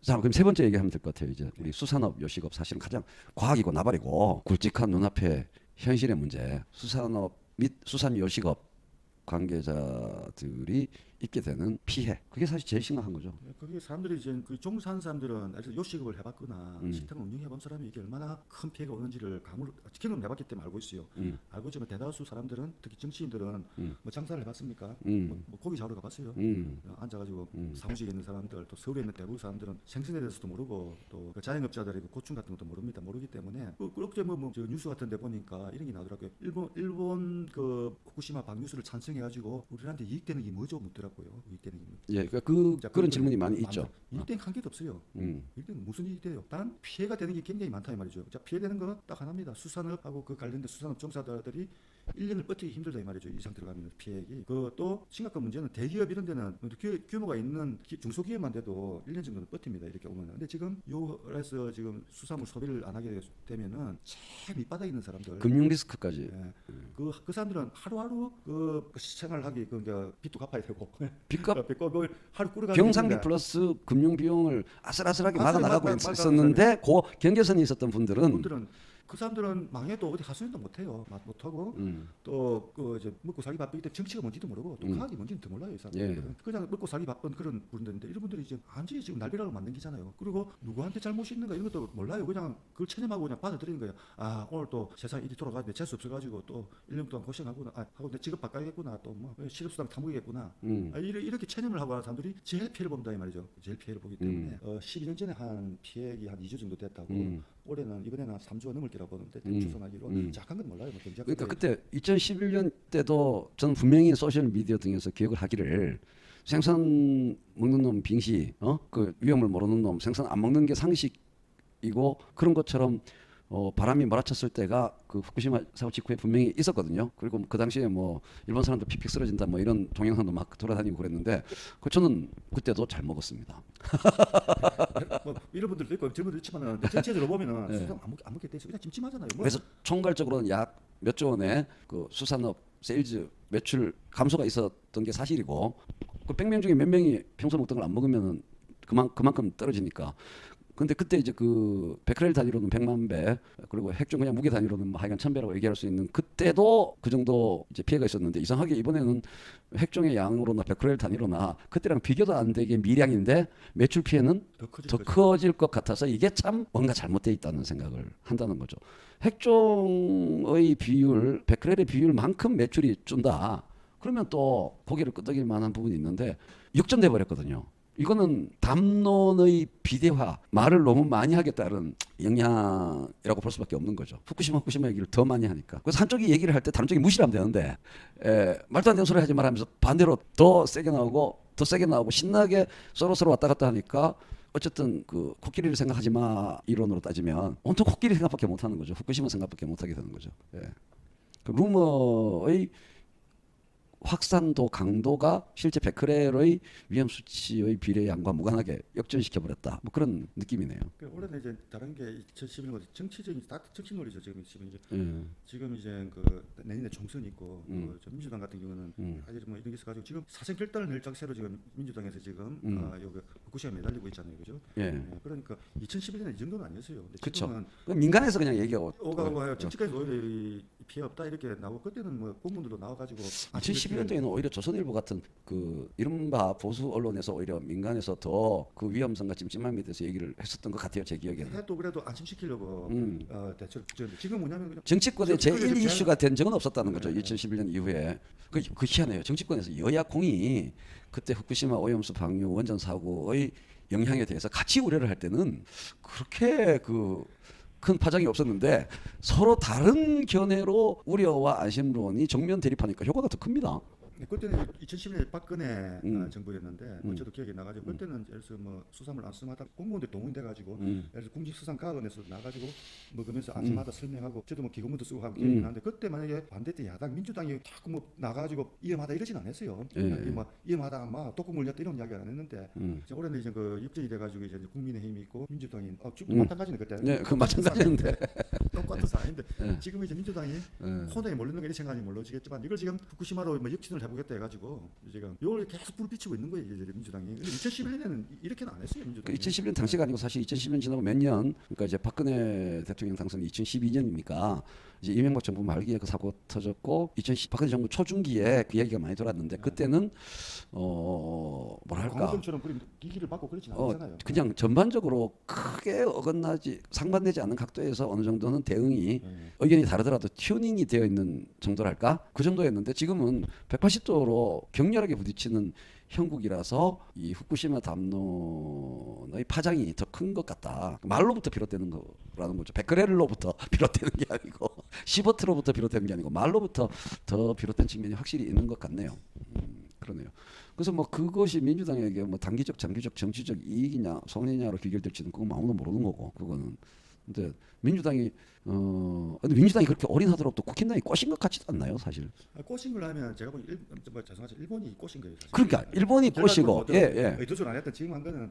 자, 그럼 세 번째 얘기하면 될 것 같아요. 이제 우리 수산업, 요식업 사실은 가장 과학이고 나발이고 굵직한 눈앞에 현실의 문제, 수산업 및 수산 요식업 관계자들이 있게 되는 피해. 그게 사실 제일 심각한 거죠. 그게 사람들이 이제 그 종사하는 사람들은 아직 요식업을 해봤거나 식당을 운영해본 사람이 이게 얼마나 큰 피해가 오는지를 경험을 해봤기 때문에 알고 있어요. 알고 있지만 대다수 사람들은 특히 정치인들은 뭐 장사를 해봤습니까? 뭐 고기 잡으러 가봤어요. 앉아가지고 사무실에 있는 사람들 또 서울에 있는 대부분 사람들은 생선에 대해서도 모르고 또 그 자영업자들의 그 고충 같은 것도 모릅니다. 모르기 때문에 그렇게 저 뉴스 같은 데 보니까 이런 게 나오더라고요. 일본 그 후쿠시마 방류수를 찬성해가지고 우리한테 이익되는 게 뭐죠? 묻더라고요. 이익되는 게 뭐죠? 예, 그러니까 자, 그런 질문이 많이 있죠. 이익되는 한 개도 없어요. 이익되는 무슨 이익이 돼요? 단 피해가 되는 게 굉장히 많다 이 말이죠. 자, 피해되는 건 딱 하나입니다. 수산업하고 그 관련된 수산업 종사자들이 1년을 버티기 힘들다 이 말이죠. 이 상태로 가면 피해액이. 또 심각한 문제는 대기업 이런 데는 규모가 있는 중소기업만 돼도 1년 정도는 버팁니다. 이렇게 오면은. 근데 지금 요래서 지금 수산물 소비를 안 하게 되면은 제일 밑바닥에 있는 사람들 금융 리스크까지. 예. 그 사람들은 하루하루 그 생활하기 그 빚도 갚아야 되고 빚값 빚을 하루 꾸려가는 경상비 플러스 금융 비용을 아슬아슬하게 막아 나가고 있었는데 그 경계선이 있었던 분들은 그 사람들은 망해도 어디 가수인도 못해요. 못하고 또 그 이제 먹고 살기 바쁘기 때문에 정치가 뭔지도 모르고 또 과학이 뭔지는 더 몰라요. 이 사람들은 예. 그냥 먹고 살기 바쁜 그런 분들인데 이런 분들이 이제 완전히 지금 날벼락을 만든 기잖아요. 그리고 누구한테 잘못이 있는가 이런 것도 몰라요. 그냥 그걸 체념하고 그냥 받아들이는 거예요. 아 오늘 또 세상 일이 돌아가는데 재수 없어가지고 또 1년 동안 고생하구나. 하고 내 직업 바꿔야겠구나. 또 뭐 실업수당 타먹이겠구나. 이렇게 체념을 하고 하는 사람들이 제일 피해를 본다 이 말이죠. 제일 피해를 보기 때문에 12년 전에 한 피해액이 한 2주 정도 됐다고. 올해는 이번에는 한 3주가 넘을 거라고 보는데 추산하기로 약한 건 몰라요. 뭐 그러니까 그때 2011년 때도 저는 분명히 소셜 미디어 등에서 기억을 하기를 생선 먹는 놈 빙시, 그 위험을 모르는 놈 생선 안 먹는 게 상식이고 그런 것처럼 바람이 몰아쳤을 때가 그 후쿠시마 사고 직후에 분명히 있었거든요. 그리고 그 당시에 뭐 일본 사람들 픽픽 쓰러진다 뭐 이런 동영상도 막 돌아다니고 그랬는데 저는 그때도 잘 먹었습니다. 뭐 이런 분들도 있고 젊은 분들 있지만은 전체적으로 보면은 수산 안 먹게 돼 있어. 그냥 찜찜하잖아요. 뭐. 그래서 총괄적으로는 약 몇 조 원의 그 수산업 세일즈 매출 감소가 있었던 게 사실이고 그 100명 중에 몇 명이 평소 먹던 걸 안 먹으면은 그만큼 떨어지니까. 근데 그때 이제 그 베크렐 단위로는 100만 배 그리고 핵종 그냥 무게 단위로는 뭐 하여간 1000배라고 얘기할 수 있는 그때도 그 정도 이제 피해가 있었는데 이상하게 이번에는 핵종의 양으로나 베크렐 단위로나 그때랑 비교도 안 되게 미량인데 매출 피해는 더 커질 것 같아서 이게 참 뭔가 잘못돼 있다는 생각을 한다는 거죠. 핵종의 비율, 베크렐의 비율만큼 매출이 준다. 그러면 또 고개를 끄덕일 만한 부분이 있는데 역전돼 버렸거든요. 이거는 담론의 비대화, 말을 너무 많이 하겠다는 영향이라고 볼 수밖에 없는 거죠. 후쿠시마 얘기를 더 많이 하니까. 그래서 한쪽이 얘기를 할 때 다른 쪽이 무시를 하면 되는데 말도 안 되는 소리 하지 말하면서 반대로 더 세게 나오고 신나게 서로 왔다 갔다 하니까 어쨌든 그 코끼리를 생각하지 마 이론으로 따지면 온통 코끼리 생각밖에 못 하는 거죠. 후쿠시마 생각밖에 못 하게 되는 거죠. 그 루머의 확산도 강도가 실제 베크렐의 위험 수치의 비례 양과 무관하게 역전시켜 버렸다. 뭐 그런 느낌이네요. 올해는 이제 다른 게 2011년 정치적인 정치 놀이죠. 지금 이제 그 내년에 총선이 있고 저 민주당 같은 경우는 아직 뭐 이런 게 있어가지고 지금 사생 결단을 낼 작세로 지금 민주당에서 지금 여기 후쿠시마에 매달리고 있잖아요, 그죠? 그러니까 2011년에 이 정도는 아니었어요. 그렇죠. 민간에서 그냥 얘기하고 정치권에서 오히려 피해 없다 이렇게 나오고 그때는 뭐 공문으로 나와가지고 2011년도에는 오히려 조선일보 같은 그 이른바 보수 언론에서 오히려 민간에서 더 그 위험성과 찜찜함에 대해서 얘기를 했었던 것 같아요. 제 기억에는. 해도 그래도 안심시키려고 대처를 지금 뭐냐면 정치권의 제1 이슈가 된 적은 없었다는 거죠. 2011년 이후에. 그 희한해요. 정치권에서 여야 공이 그때 후쿠시마 오염수 방류 원전 사고의 영향에 대해서 같이 우려를 할 때는 그렇게 큰 파장이 없었는데 서로 다른 견해로 우려와 안심론이 정면 대립하니까 효과가 더 큽니다. 그때는 2010년에 박근혜 정부였는데 저도 기억이 나가지고 그때는 예를 들어서 뭐 수산물 안심하다 공무원들 동원돼가지고 예를 들어서 국립수산과학원에서 나가지고 먹으면서 안심하다 설명하고 저도 뭐 기고문도 쓰고 하고 기억이 나는데 그때 만약에 반대때 야당 민주당이 자꾸 뭐 나가지고 위험하다 이러진 않았어요. 뭐 위험하다 막 독극 물렸다 이런 이야기 안 했는데 올해는 이제 그 역전이 돼가지고 이제 국민의힘이 있고 민주당이 지금 마찬가지네 그때. 네, 그 마찬가지인데 똑같은 사안인데 지금 이제 민주당이 코너에 몰리는 게 이 생각이 모르지겠지만 이걸 지금 후쿠시마로 뭐 역전을 해보겠다 해가지고 지금 요걸 계속 불 비치고 있는 거예요 이제 민주당이. 근데 2011년에는 이렇게는 안 했어요 민주당이. 2011년 당시가 아니고 사실 2010년 지나고 몇 년, 그러니까 이제 박근혜 대통령 당선이 2012년이니까 이제 이명박 정부 말기에 그 사고 터졌고 2010 박근혜 정부 초중기에 그 얘기가 많이 돌았는데 그때는 뭐랄까 광우병처럼 그런 기기를 받고 그러진 않잖아요. 그냥 전반적으로 크게 어긋나지 상반되지 않는 각도에서 어느 정도는 대응이 의견이 다르더라도 튜닝이 되어 있는 정도랄까 그 정도였는데 지금은 180도로 격렬하게 부딪히는 형국이라서 이 후쿠시마 담론의 파장이 더 큰 것 같다. 말로부터 비롯되는 거라는 거죠. 베크렐로부터 비롯되는 게 아니고 시버트로부터 비롯되는 게 아니고 말로부터 더 비롯된 측면이 확실히 있는 것 같네요. 그러네요. 그래서 뭐 그것이 민주당에게 뭐 단기적, 장기적, 정치적 이익이냐 손해냐로 귀결될지는 그건 아무도 모르는 거고 그거는. 근데 민주당이 근데 민주당이 그렇게 어린 하더라도 국힘당이 꼬신 것 같지도 않나요, 사실. 꼬신 걸 하면 제가 보기 죄송하지 일본이 꼬신 거예요. 사실. 그러니까 일본이 꼬시고 의도적으로 안 했던 지금 한 거는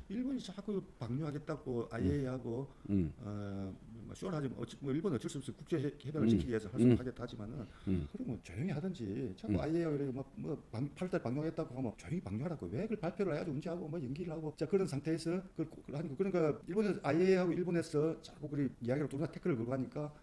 일본이 자꾸 방류하겠다고 IAEA하고 뭐 쇼하지 뭐 일본 어쩔 수 없어 국제 해방을 지키기 위해서 하겠다 하지만은 그러면 조용히 하든지 자꾸 IAEA 이래 뭐 8달 방류하겠다고 하면 조용히 방류하라고 왜 그걸 발표를 해야지 문제하고 뭐 연기를 하고 자 그런 상태에서 그걸 하니까 그러니까 일본에서 IAEA하고 일본에서 자꾸 그리 이야기를 둘다 태클을 걸고 하니까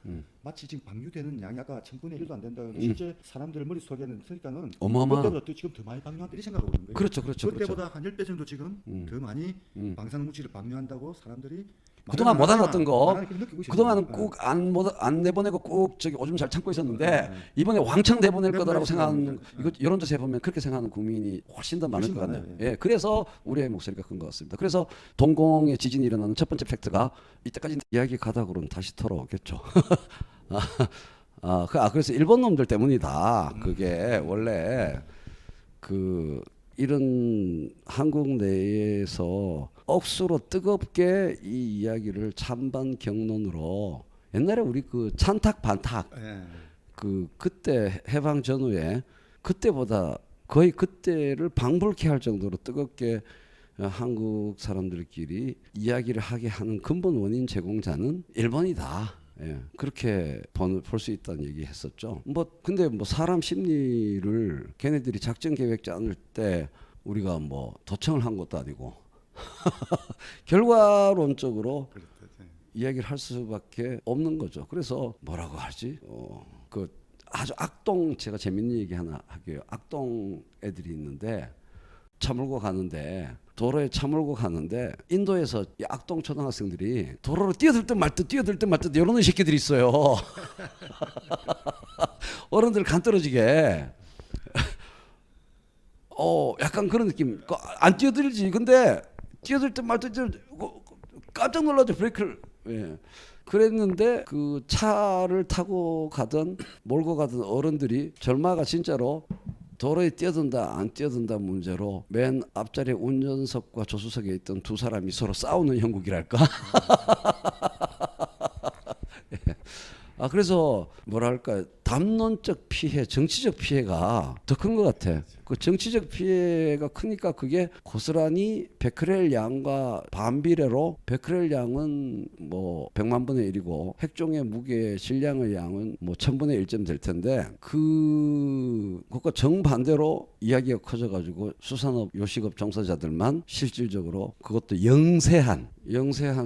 마치 지금 방류되는 양이 아까 1000분의 1도 안 된다. 실제 사람들 머릿속에는 그러니까는 그때보다 또 지금 더 많이 방류한다 이렇게 생각하고 있는 거예요. 그렇죠. 그때보다 한 10배 정도 지금 더 많이 방사능 물질을 방류한다고 사람들이 그동안 못 알았던 거 그동안은 네. 꼭 안 내보내고 꼭 저기 오줌 잘 참고 있었는데 이번에 왕창 내보낼 거다라고 생각하는 이거 여론조사에 보면 그렇게 생각하는 국민이 훨씬 더 많을 것 같네요. 예, 그래서 우리의 목소리가 큰 것 같습니다. 그래서 동공의 지진이 일어나는 첫 번째 팩트가 이때까지 이야기 가닥으로는 다시 털어오겠죠. 그래서 일본 놈들 때문이다. 그게 원래 이런 한국 내에서 억수로 뜨겁게 이 이야기를 찬반 경론으로 옛날에 우리 그 찬탁 반탁 그때 해방 전후에 그때보다 거의 그때를 방불케 할 정도로 뜨겁게 한국 사람들끼리 이야기를 하게 하는 근본 원인 제공자는 일본이다. 예, 그렇게 볼 수 있다는 얘기 했었죠. 근데 사람 심리를 걔네들이 작전 계획 짜는 때 우리가 도청을 한 것도 아니고 결과론적으로 이야기를 할 수밖에 없는 거죠. 그래서 뭐라고 하지? 그 아주 악동 제가 재밌는 얘기 하나 할게요. 악동 애들이 있는데 차 몰고 가는데 도로에 차 몰고 가는데 인도에서 이 악동 초등학생들이 도로로 뛰어들 듯 말 듯 이러는 새끼들이 있어요. 어른들 간 떨어지게. 약간 그런 느낌. 안 뛰어들지. 근데 뛰어들 듯 말 듯 깜짝 놀라죠. 브레이크를. 예. 그랬는데 그 차를 타고 가던 몰고 가던 어른들이 절마가 진짜로 도로에 뛰어든다 안 뛰어든다 문제로 맨 앞자리에 운전석과 조수석에 있던 두 사람이 서로 싸우는 형국이랄까. 그래서 뭐랄까 담론적 피해, 정치적 피해가 더 큰 것 같아. 그 정치적 피해가 크니까 그게 고스란히 베크렐 양과 반비례로 베크렐 양은 100만 분의 1이고 핵종의 무게 질량의 양은 1000분의 1쯤 될 텐데 그것과 정반대로 이야기가 커져가지고 수산업 요식업 종사자들만 실질적으로 그것도 영세한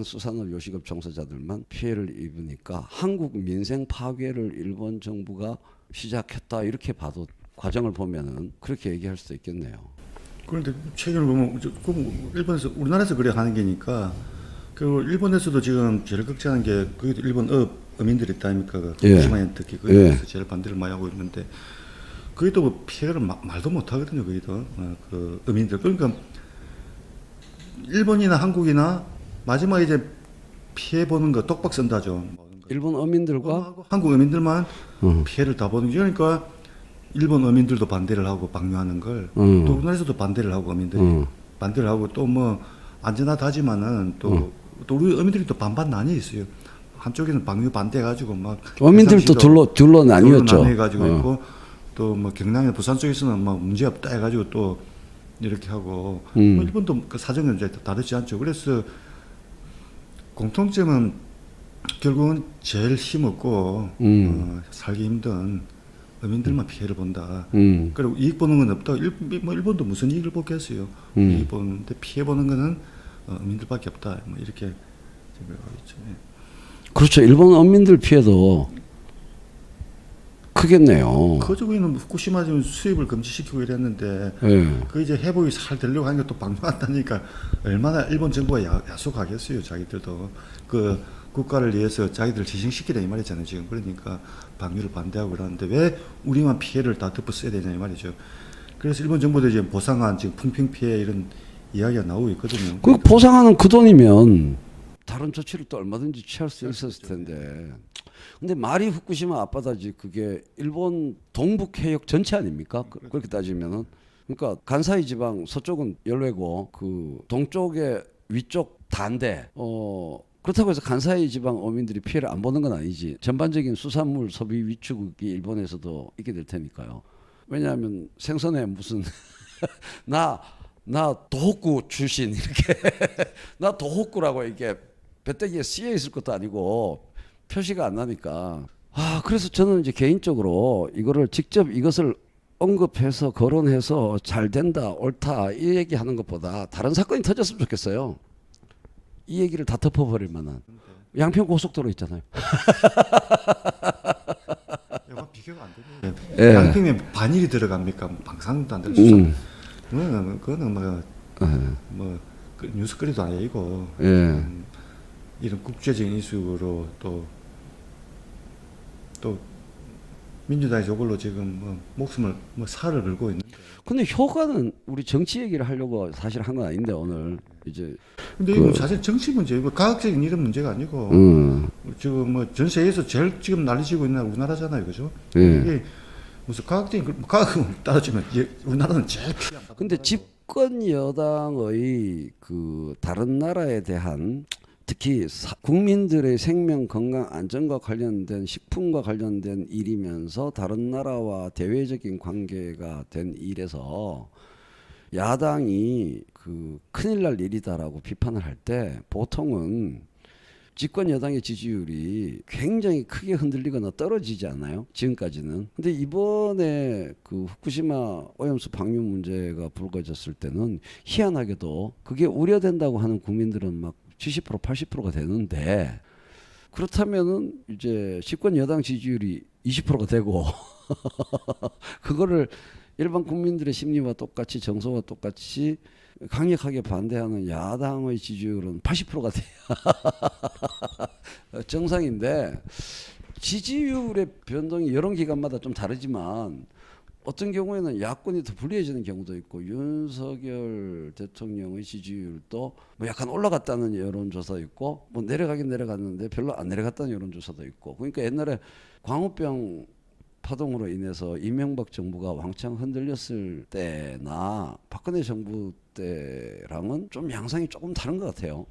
수산업 요식업 종사자들만 피해를 입으니까 한국 민생 파괴를 일본 정부가 시작했다 이렇게 봐도 과정을 보면은 그렇게 얘기할 수도 있겠네요. 그런데 최근에 보면 일본에서 우리나라에서 그래 하는 게니까 그 일본에서도 지금 제일 걱정하는 게 그 일본 어민들이 있다 아닙니까? 후쿠시마에 특히 거기서 제일 반대를 많이 하고 있는데 거기도 뭐 피해를 말도 못 하거든요. 거기도 그 어민들 그러니까 일본이나 한국이나 마지막에 이제 피해 보는 거 똑박 쓴다죠. 일본 어민들과 한국 어민들만 피해를 다 보는 게 그러니까 일본 어민들도 반대를 하고 방류하는 걸 또 우리나라에서도 반대를 하고 어민들이 반대를 하고 또 안전하다지만은 또 우리 어민들이 또 반반 나뉘어 있어요. 한쪽에는 방류 반대해가지고 막 어민들도 둘로 나뉘었죠. 나뉘어가지고 있고 또 경남이나 부산 쪽에서는 문제 없다 해가지고 또 이렇게 하고 일본도 그 사정은 이제 다르지 않죠. 그래서 공통점은 결국은 제일 힘없고 살기 힘든 어민들만 피해를 본다. 음. 그리고 이익 보는 건 없다. 뭐 일본도 무슨 이익을 보겠어요. 이익 보는데 피해 보는 거는 어민들밖에 없다. 뭐 이렇게 지금 하고 있죠. 예. 그렇죠. 일본 어민들 피해도 크겠네요. 그저기는 후쿠시마 지금 수입을 금지시키고 이랬는데 예. 그 이제 회복이 살 되려고 하니까 또 방류한다니까 얼마나 일본 정부가 야속하겠어요. 자기들도 그 국가를 위해서 자기들 지정시키라 이 말이잖아요. 지금 그러니까 방류를 반대하고 그러는데 왜 우리만 피해를 다 덮어 써야 되냐 이 말이죠. 그래서 일본 정부도 이제 보상한 지금 풍평 피해 이런 이야기가 나오고 있거든요. 그 보상하는 그 돈이면 다른 조치를 또 얼마든지 취할 수 있었을 텐데. 근데 말이 후쿠시마 앞바다지 그게 일본 동북 해역 전체 아닙니까? 그렇게 따지면은. 그러니까 간사이 지방 서쪽은 열외고 그 동쪽의 위쪽 단데 그렇다고 해서 간사이 지방 어민들이 피해를 안 보는 건 아니지. 전반적인 수산물 소비 위축이 일본에서도 있게 될 테니까요. 왜냐하면 생선에 무슨 나 도호쿠 출신 이렇게 나 도호쿠라고 이게 배때기에 쓰여 있을 것도 아니고 표시가 안 나니까. 그래서 저는 이제 개인적으로 이거를 직접 이것을 언급해서 거론해서 잘 된다 옳다 이 얘기하는 것보다 다른 사건이 터졌으면 좋겠어요. 이 얘기를 다 덮어버릴 만한. 양평 고속도로 있잖아요. 이거 비교가 안 되네. 예. 양평에 반일이 들어갑니까? 방산도 안 들어가죠. 그거는 그 뉴스거리도 아니고 예. 이런 국제적인 이슈로 또 민주당이 저걸로 지금 목숨을 살을 걸고 있는데. 근데 효과는 우리 정치 얘기를 하려고 사실 한 건 아닌데 오늘 이제. 근데 이거 사실 정치 문제, 이거 과학적인 이런 문제가 아니고 지금 뭐 전 세계에서 제일 지금 난리치고 있는 나라 우리나라잖아요, 그죠? 예. 이게 무슨 과학적인 과학을 따라주면 우리나라는 제일 피해. 근데 집권 여당의 그 다른 나라에 대한 특히 국민들의 생명 건강 안전과 관련된 식품과 관련된 일이면서 다른 나라와 대외적인 관계가 된 일에서 야당이 그 큰일 날 일이다라고 비판을 할 때 보통은 집권 여당의 지지율이 굉장히 크게 흔들리거나 떨어지지 않아요? 지금까지는. 근데 이번에 그 후쿠시마 오염수 방류 문제가 불거졌을 때는 희한하게도 그게 우려된다고 하는 국민들은 막 70% 80%가 되는데, 그렇다면은 이제 집권 여당 지지율이 20%가 되고 그거를 일반 국민들의 심리와 똑같이 정서와 똑같이 강력하게 반대하는 야당의 지지율은 80%가 돼야 정상인데, 지지율의 변동이 여러 기간마다 좀 다르지만 어떤 경우에는 야권이 더 불리해지는 경우도 있고, 윤석열 대통령의 지지율도 뭐 약간 올라갔다는 여론조사도 있고, 뭐 내려가긴 내려갔는데 별로 안 내려갔다는 여론조사도 있고. 그러니까 옛날에 광우병 파동으로 인해서 이명박 정부가 왕창 흔들렸을 때나 박근혜 정부 때랑은 좀 양상이 조금 다른 것 같아요.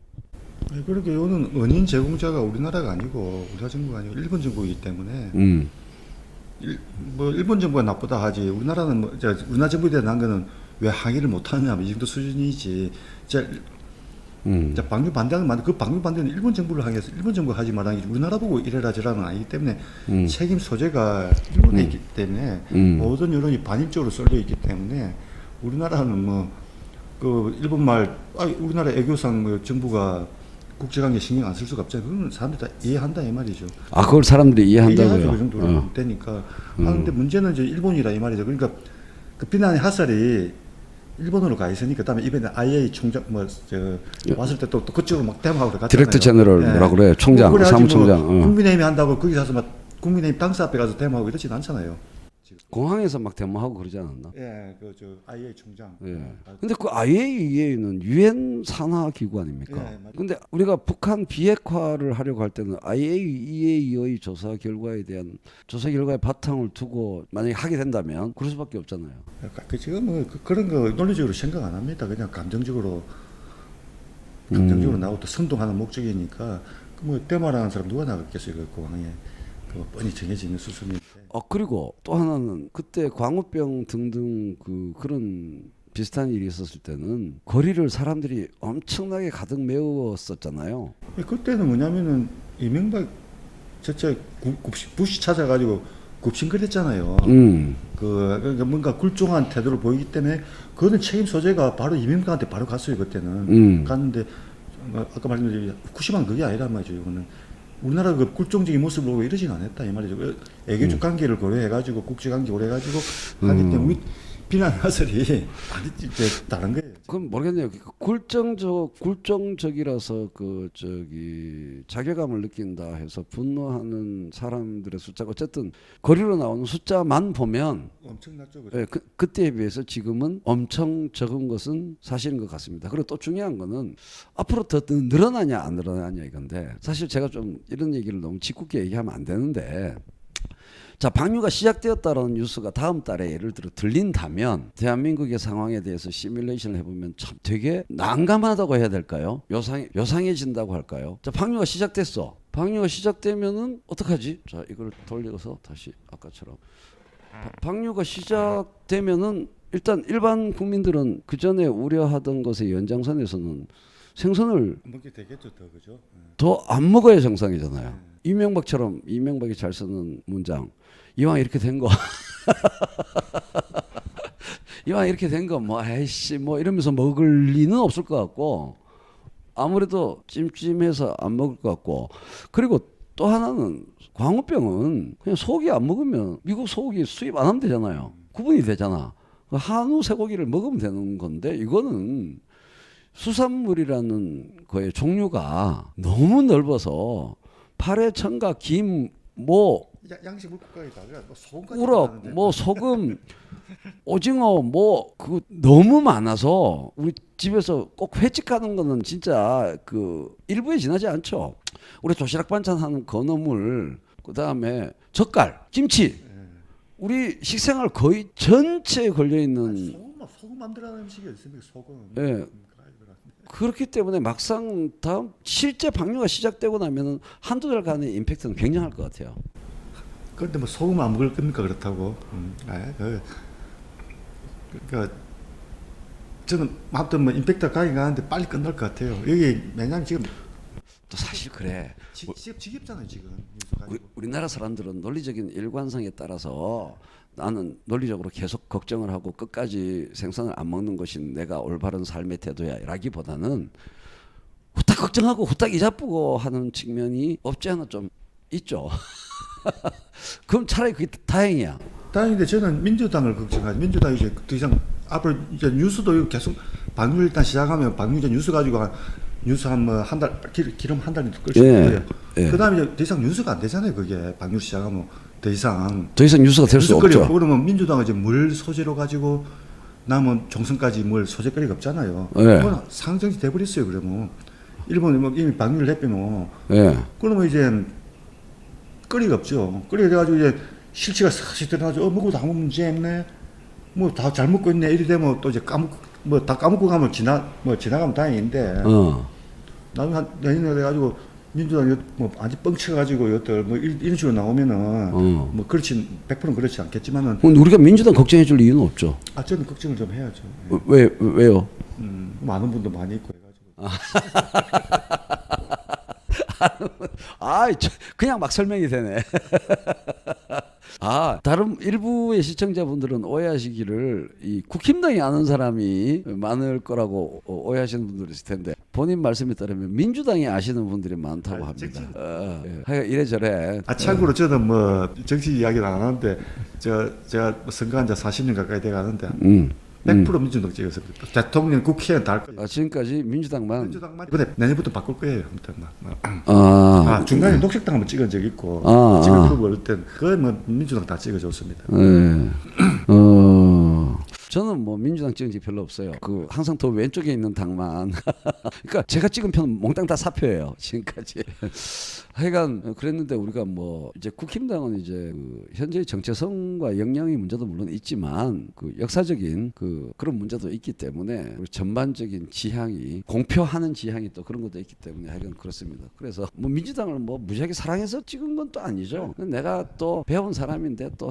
그러니까 이거는 원인 제공자가 우리나라가 아니고 우리나라 정부가 아니고 일본 정부이기 때문에 일본 정부가 나쁘다 하지, 우리나라는 우리나라 정부에 대한 거는 왜 항의를 못하느냐 이 정도 수준이지. 방류 반대하는 그 방류 반대는 일본 정부를 향해서 일본 정부가 하지 말라는 게 우리나라 보고 이래라 저라는 아니기 때문에 책임 소재가 일본에 있기 때문에 모든 여론이 반일적으로 쏠려 있기 때문에 우리나라는 그 일본 말 우리나라 애교상 정부가 국제관계 신경 안 쓸 수가 없잖아요. 그건 사람들 다 이해한다 이 말이죠. 그걸 사람들이 이해한다고요? 이해하죠. 그 정도로 되니까. 그런데 문제는 이제 일본이라 이 말이죠. 그러니까 그 비난의 핫살이 일본으로 가 있으니까, 그다음에 이번에 IA 총장 왔을 때 또 그쪽으로 막 대모하고 갔잖아요. 디렉터 제너럴 뭐라 그래? 총장, 사무총장. 국민의힘이 한다고 거기 가서 막 국민의힘 당사 앞에 가서 대모하고 이러진 않잖아요. 공항에서 막 데모하고 그러지 않았나? 예, IA 총장. 예. 근데 그 IAEA는 유엔 산하 기구 아닙니까? 예, 맞아요. 근데 우리가 북한 비핵화를 하려고 할 때는 IAEA의 조사 결과에 대한 조사 결과의 바탕을 두고 만약에 하게 된다면 그럴 수밖에 없잖아요. 그 지금 그런 거 논리적으로 생각 안 합니다. 그냥 감정적으로 나오고 또 선동하는 목적이니까 뭐 대마라는 사람 누가 나갔겠어요, 그 공항에. 그 뻔히 정해져 있는 수순인데. 그리고 또 하나는 그때 광우병 등등 그런 비슷한 일이 있었을 때는 거리를 사람들이 엄청나게 가득 메웠었잖아요. 그때는 뭐냐면은 이명박 부시 찾아가지고 굽신거렸잖아요. 음. 그러니까 뭔가 굴종한 태도를 보이기 때문에 그거는 책임 소재가 바로 이명박한테 바로 갔어요 그때는. 갔는데 아까 말씀드린 후쿠시마는 그게 아니란 말이죠. 이거는 우리나라 그 굴종적인 모습을 보고 이러진 않았다 이 말이죠. 애교적 관계를 고려해가지고 국제 관계 고려해가지고 하기 때문에 우리 비난 화설이 아니 이제 다른 거예요. 그건 모르겠네요. 굴종적이라서 그 저기 자괴감을 느낀다 해서 분노하는 사람들의 숫자가 어쨌든 거리로 나오는 숫자만 보면 엄청났죠. 그죠? 예, 그때에 비해서 지금은 엄청 적은 것은 사실인 것 같습니다. 그리고 또 중요한 거는 앞으로 더 늘어나냐 안 늘어나냐 이건데 사실 제가 좀 이런 얘기를 너무 짓궂게 얘기하면 안 되는데 자, 방류가 시작되었다는 뉴스가 다음 달에 예를 들어 들린다면 대한민국의 상황에 대해서 시뮬레이션을 해보면 참 되게 난감하다고 해야 될까요? 요상해진다고 할까요? 자, 방류가 시작됐어. 방류가 시작되면은 어떡하지? 자, 이걸 돌려서 다시 아까처럼 방류가 시작되면은 일단 일반 국민들은 그 전에 우려하던 것의 연장선에서는 생선을 먹게 되겠죠, 더 그죠? 더 안 먹어야 정상이잖아요. 이명박처럼 이명박이 잘 쓰는 문장. 이왕 이렇게 된 거, 이왕 이렇게 된 거, 뭐, 아이씨, 뭐 이러면서 먹을 리는 없을 것 같고, 아무래도 찜찜해서 안 먹을 것 같고, 그리고 또 하나는 광우병은 그냥 소고기 안 먹으면 미국 소고기 수입 안 하면 되잖아요. 구분이 되잖아. 한우 쇠고기를 먹으면 되는 건데, 이거는 수산물이라는 거의 종류가 너무 넓어서 파래, 청각, 김, 뭐 양식 물고기다. 뭐 소금까지 우럭, 뭐 소금, 오징어, 뭐 그 너무 많아서 우리 집에서 꼭 회집하는 거는 진짜 그 일부에 지나지 않죠. 우리 도시락 반찬 하는 건어물, 그 다음에 젓갈, 김치. 우리 식생활 거의 전체에 걸려 있는. 소금 만들어내는 음식이 있습니까? 소금. 예. 그렇기 때문에 막상 다음 실제 방류가 시작되고 나면은 한두 달간의 임팩트는 굉장할 것 같아요. 그런데 뭐 소금 안 먹을 겁니까 그렇다고? 그러니까 저는 아무튼 뭐 임팩트가 가긴 가는데 빨리 끝날 것 같아요. 여기 왜냐면 지금 또 사실 그래. 지겹잖아요 지금. 우리나라 사람들은 논리적인 일관성에 따라서 나는 논리적으로 계속 걱정을 하고 끝까지 생선을 안 먹는 것이 내가 올바른 삶의 태도야 라기보다는 후딱 걱정하고 후딱 이자쁘고 하는 측면이 없지 않아 좀 있죠. 그럼 차라리 그게 다행이야. 다행인데 저는 민주당을 걱정하지. 민주당이 이제 더 이상 앞으로 이제 뉴스도 계속 방류 일단 시작하면 방류 이제 뉴스 가지고 뉴스 한 뭐 한 달 기름 한 달이 끌 수 있고요. 그다음에 이제 더 이상 뉴스가 안 되잖아요. 그게 방류 시작하면 더 이상 뉴스가 될 수 없죠. 그러면 민주당은 이제 물 소재로 가지고 남은 총선까지 뭘 소재거리가 없잖아요. 네. 그건 상정이 돼버렸어요. 그러면 일본이 뭐 이미 방류를 했으면 그러면 이제 거리가 없죠. 거리가 돼가지고 이제 실체가 사실 드러나죠. 먹고 다 먹으면 문제 없네. 뭐 다 잘 먹고 있네. 이리 되면 또 이제 뭐 다 까먹고 가면 지나가면 다행인데. 나중에 한 내년에 돼가지고 민주당이 뭐 아주 뻥쳐가지고 이것들 뭐 이런 식으로 나오면은 뭐 그렇지 100% 그렇지 않겠지만은. 우리가 민주당 걱정해줄 이유는 없죠. 저는 걱정을 좀 해야죠. 왜요? 많은 분도 많이 있고 해가지고. 그냥 막 설명이 되네. 다른 일부의 시청자분들은 오해하시기를 이 국힘당이 아는 사람이 많을 거라고 오해하시는 분들이 있을 텐데 본인 말씀에 따르면 민주당이 아시는 분들이 많다고 합니다. 이래저래. 참고로 저는 뭐 정치 이야기는 안 하는데 제가 선거한 지 40년 가까이 돼 가는데 100% 민주당 찍어서 대통령, 국회의원 다 할 거예요. 지금까지 민주당만. 근데 내년부터 바꿀 거예요. 아무튼 중간에 녹색당 한번 찍은 적 있고 지금 후보 올 땐 그건 뭐 민주당 다 찍어줬습니다. 저는 뭐 민주당 찍은 지 별로 없어요. 항상 더 왼쪽에 있는 당만. 그러니까 제가 찍은 편은 몽땅 다 사표예요. 지금까지. 하여간 그랬는데 우리가 뭐 이제 국힘당은 이제 현재의 정체성과 역량의 문제도 물론 있지만 역사적인 그런 문제도 있기 때문에 전반적인 지향이 공표하는 지향이 또 그런 것도 있기 때문에 하여간 그렇습니다. 그래서 뭐 민주당을 뭐 무지하게 사랑해서 찍은 건 또 아니죠. 내가 또 배운 사람인데 또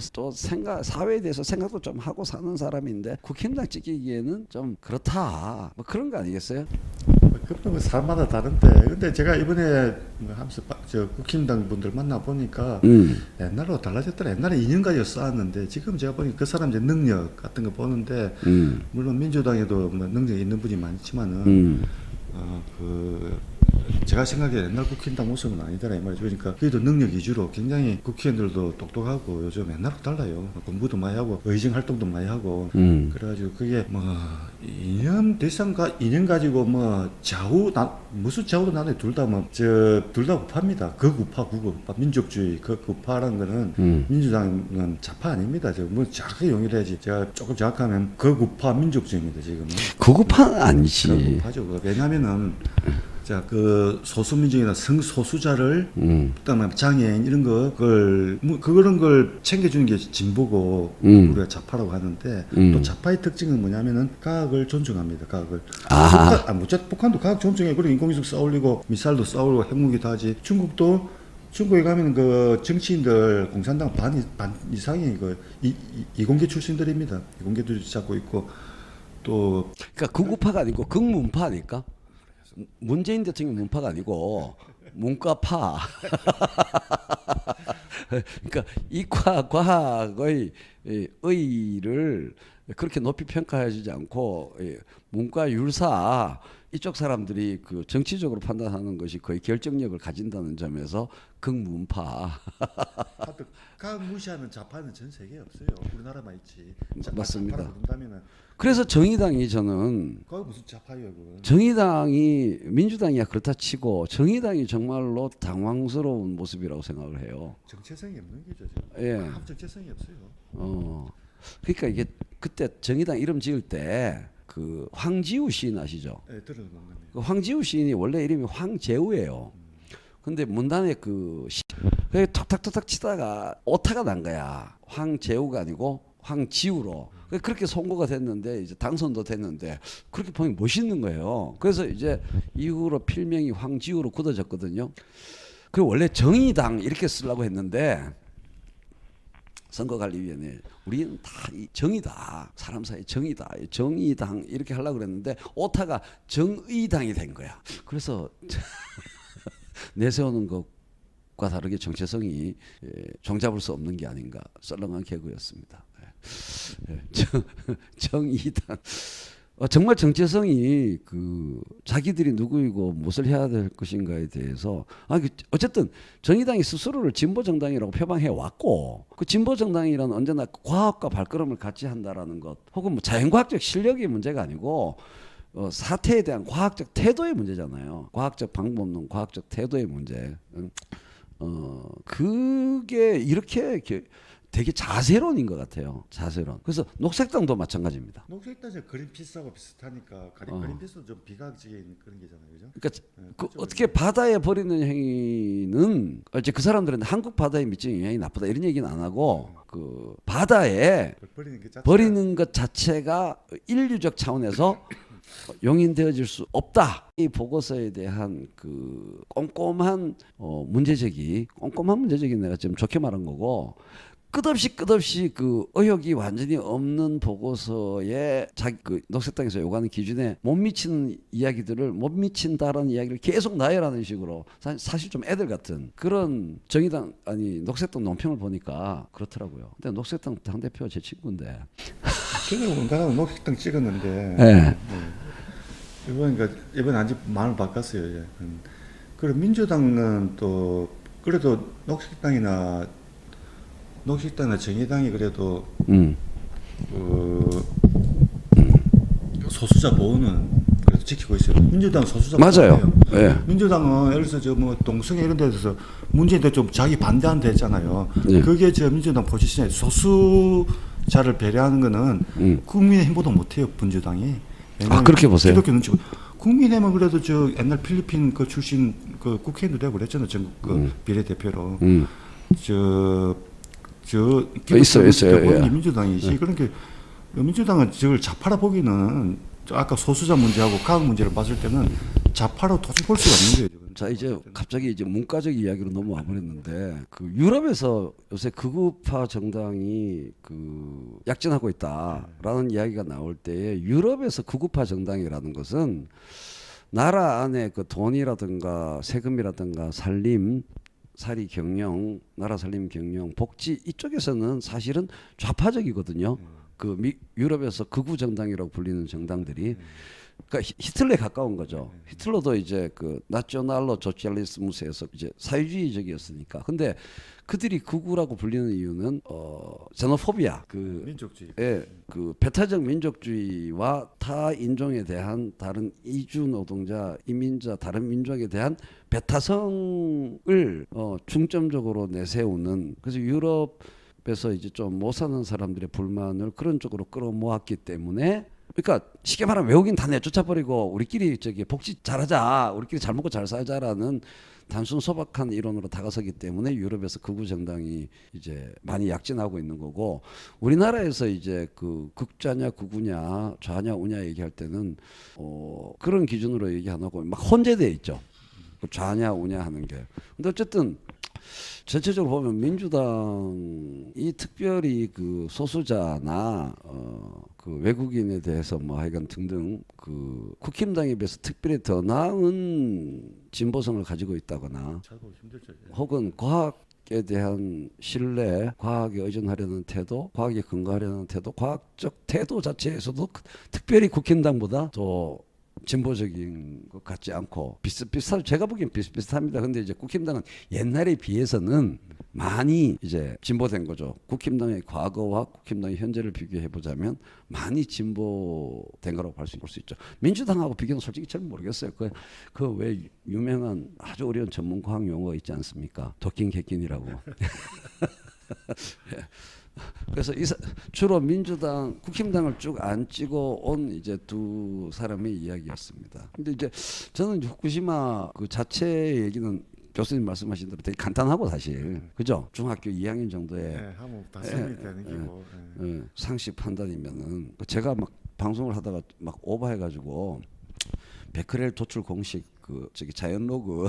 사회에 대해서 생각도 좀 하고 사는 사람인데 국힘당 찍기에는 좀 그렇다. 뭐 그런 거 아니겠어요? 그건 뭐 사람마다 다른데 근데 제가 이번에 뭐 하면서 저 국힘당 분들 만나 보니까 옛날로 달라졌더라. 옛날에 2년까지 쌓았는데 지금 제가 보니까 그 사람 이제 능력 같은 거 보는데 물론 민주당에도 뭐 능력이 있는 분이 많지만은 그 제가 생각에 옛날 국힘당 모습은 아니더라 이 말이죠. 그러니까 그래도 능력 위주로 굉장히 국회의원들도 똑똑하고 요즘 옛날과 달라요. 공부도 많이 하고 의정 활동도 많이 하고 그래가지고 그게 뭐 2년 대상가 2년 가지고 뭐 좌우 무슨 좌우도 나눠 둘 다 뭐 둘 다 우파입니다. 극우파 극우파 민족주의 극우파라는 거는 민주당은 좌파 아닙니다. 뭐 정확하게 용일해야지. 제가 조금 정확하면 극우파 민족주의입니다 지금은. 극우파는 아니지. 극우파죠. 왜냐하면은 자, 그 소수민족이나 성소수자를 그다음에 장애인 이런 거 그런 걸 챙겨주는 게 진보고 우리가 좌파라고 하는데 또 좌파의 특징은 뭐냐면은 과학을 존중합니다. 과학을. 북한도 과학 존중해. 그리고 인공위성 쏘올리고 미사일도 쏘올리고 핵무기도 하지. 중국에 가면 그 정치인들 공산당 반 이상이 그 이공계 출신들입니다. 이공계도 잡고 있고 또. 그러니까 극우파가 아니고 극문파 아닐까? 문재인 대통령 문파가 아니고 문과파. 그러니까 이과 과학의 의의를 그렇게 높이 평가해주지 않고 문과 율사 이쪽 사람들이 그 정치적으로 판단하는 것이 거의 결정력을 가진다는 점에서 극문파. 과학 무시하는 좌파는 전 세계에 없어요. 우리나라만 있지. 맞습니다. 그래서 정의당이 저는 그거 무슨 좌파예요, 그건. 정의당이 민주당이야 그렇다 치고 정의당이 정말로 당황스러운 모습이라고 생각을 해요. 정체성이 없는 거죠, 지금. 예. 정체성이 없어요. 그러니까 이게 그때 정의당 이름 지을 때 그 황지우 시인 아시죠? 예, 들어는 없는 그 황지우 시인이 원래 이름이 황재우예요. 근데 문단에 톡탁톡탁 치다가 오타가 난 거야. 황재우가 아니고 황지우로. 그렇게 선고가 됐는데 이제 당선도 됐는데 그렇게 보면 멋있는 거예요. 그래서 이제 이후로 필명이 황지우로 굳어졌거든요. 그 원래 정의당 이렇게 쓰려고 했는데 선거관리위원회 우리는 다 정의다. 사람 사이 정의다. 정의당 이렇게 하려고 그랬는데 오타가 정의당이 된 거야. 그래서 내세우는 것과 다르게 정체성이 종잡을 수 없는 게 아닌가 썰렁한 개그였습니다. 정의당 정말 정체성이 그 자기들이 누구이고 무엇을 해야 될 것인가에 대해서 어쨌든 정의당이 스스로를 진보 정당이라고 표방해 왔고 그 진보 정당이란 언제나 과학과 발걸음을 같이 한다라는 것 혹은 뭐 자연과학적 실력의 문제가 아니고 사태에 대한 과학적 태도의 문제잖아요. 과학적 방법 없는 과학적 태도의 문제. 그게 이렇게 되게 자세론인 것 같아요. 자세론. 그래서 녹색당도 마찬가지입니다. 녹색당은 그린피스하고 비슷하니까 그린피스도 좀 비과학적인 그런 게잖아요, 그죠? 그러니까 어떻게 바다에 버리는 행위는 이제 그 사람들은 한국 바다에 미치는 영향이 나쁘다 이런 얘기는 안 하고 그 바다에 버리는 것 자체가 인류적 차원에서 용인되어질 수 없다. 이 보고서에 대한 그 꼼꼼한 꼼꼼한 문제제기 내가 지금 좋게 말한 거고 끝없이 그 의혹이 완전히 없는 보고서에 자기 녹색당에서 요구하는 기준에 못 미치는 이야기들을 못 미친다라는 이야기를 계속 나열하는 식으로 사실 좀 애들 같은 그런 정의당 녹색당 논평을 보니까 그렇더라고요. 근데 녹색당 당대표가 제 친구인데. 저는 나는 녹색당 찍었는데. 네. 이번에 아직 마음을 바꿨어요. 그리고 민주당은 또 그래도 녹색당이나 정의당이 그래도 소수자 보호는 그래도 지키고 있어요. 민주당 소수자 맞아요. 네. 민주당은 예를 들어서 뭐 동성애 이런 데서 문재인도 좀 자기 반대한다 했잖아요. 네. 그게 저 민주당 포지션에 소수자를 배려하는 거는 국민의힘보다 못해요, 민주당이. 그렇게 보세요. 기독교 눈치. 국민의힘은 그래도 저 옛날 필리핀 그 출신 그 국회의원도 되고 그랬잖아요. 전국 그 비례대표로. 있어요. 예. 민주당이지. 그러니까 민주당은 저걸 좌파라 보기는 아까 소수자 문제하고 과학 문제를 봤을 때는 좌파로 도저히 볼 수가 없는 거예요. 자 이제 갑자기 이제 문과적 이야기로 넘어와 버렸는데 그 유럽에서 요새 극우파 정당이 그 약진하고 있다라는 이야기가 나올 때에 유럽에서 극우파 정당이라는 것은 나라 안에 그 돈이라든가 세금이라든가 살림 경영, 나라 살림 경영, 복지 이쪽에서는 사실은 좌파적이거든요. 그 유럽에서 극우 정당이라고 불리는 정당들이 그러니까 히틀러에 가까운 거죠. 히틀러도 이제 그 나ціонал로 소셜리스무스에서 이제 사회주의적이었으니까. 근데 그들이 극우라고 불리는 이유는 제노포비아 그 민족주의. 예, 그 배타적 민족주의와 타 인종에 대한 다른 이주 노동자, 이민자, 다른 민족에 대한 배타성을 중점적으로 내세우는 그래서 유럽에서 이제 좀 못 사는 사람들의 불만을 그런 쪽으로 끌어모았기 때문에 그러니까 쉽게 말하면 외국인 다 내쫓아 버리고 우리끼리 저기 복지 잘하자, 우리끼리 잘 먹고 잘 살자라는 단순 소박한 이론으로 다가서기 때문에 유럽에서 극우 정당이 이제 많이 약진하고 있는 거고 우리나라에서 이제 그 극좌냐 극우냐 좌냐 우냐 얘기할 때는 그런 기준으로 얘기 안 하고 막 혼재돼 있죠. 그 좌냐 우냐 하는 게. 근데 어쨌든 전체적으로 보면 민주당이 특별히 그 소수자나 그 외국인에 대해서 뭐 하여간 등등 그 국힘당에 비해서 특별히 더 나은 진보성을 가지고 있다거나 찾아보기 힘들죠. 예. 혹은 과학에 대한 신뢰, 과학에 의존하려는 태도, 과학에 근거하려는 태도, 과학적 태도 자체에서도 특별히 국힘당보다 더 진보적인 것 같지 않고 비슷비슷한 제가 보기엔 비슷비슷합니다. 근데 이제 국힘당은 옛날에 비해서는 많이 이제 진보된 거죠. 국힘당의 과거와 국힘당의 현재를 비교해 보자면 많이 진보된 거라고 볼 수 있죠. 민주당하고 비교는 솔직히 잘 모르겠어요. 그 왜 유명한 아주 어려운 전문 과학 용어 있지 않습니까? 도킹 개낀이라고. 예. 그래서 주로 민주당, 국힘당을 쭉 안 찍어 온 이제 두 사람의 이야기였습니다. 근데 이제 저는 후쿠시마 그 자체 얘기는 교수님 말씀하신 대로 되게 간단하고 사실 그죠? 중학교 2학년 정도에 네, 한번 다 설명이 되는 기고. 상식 판단이면은 제가 막 방송을 하다가 막 오버해가지고 베크렐 도출 공식 그 저기 자연 로그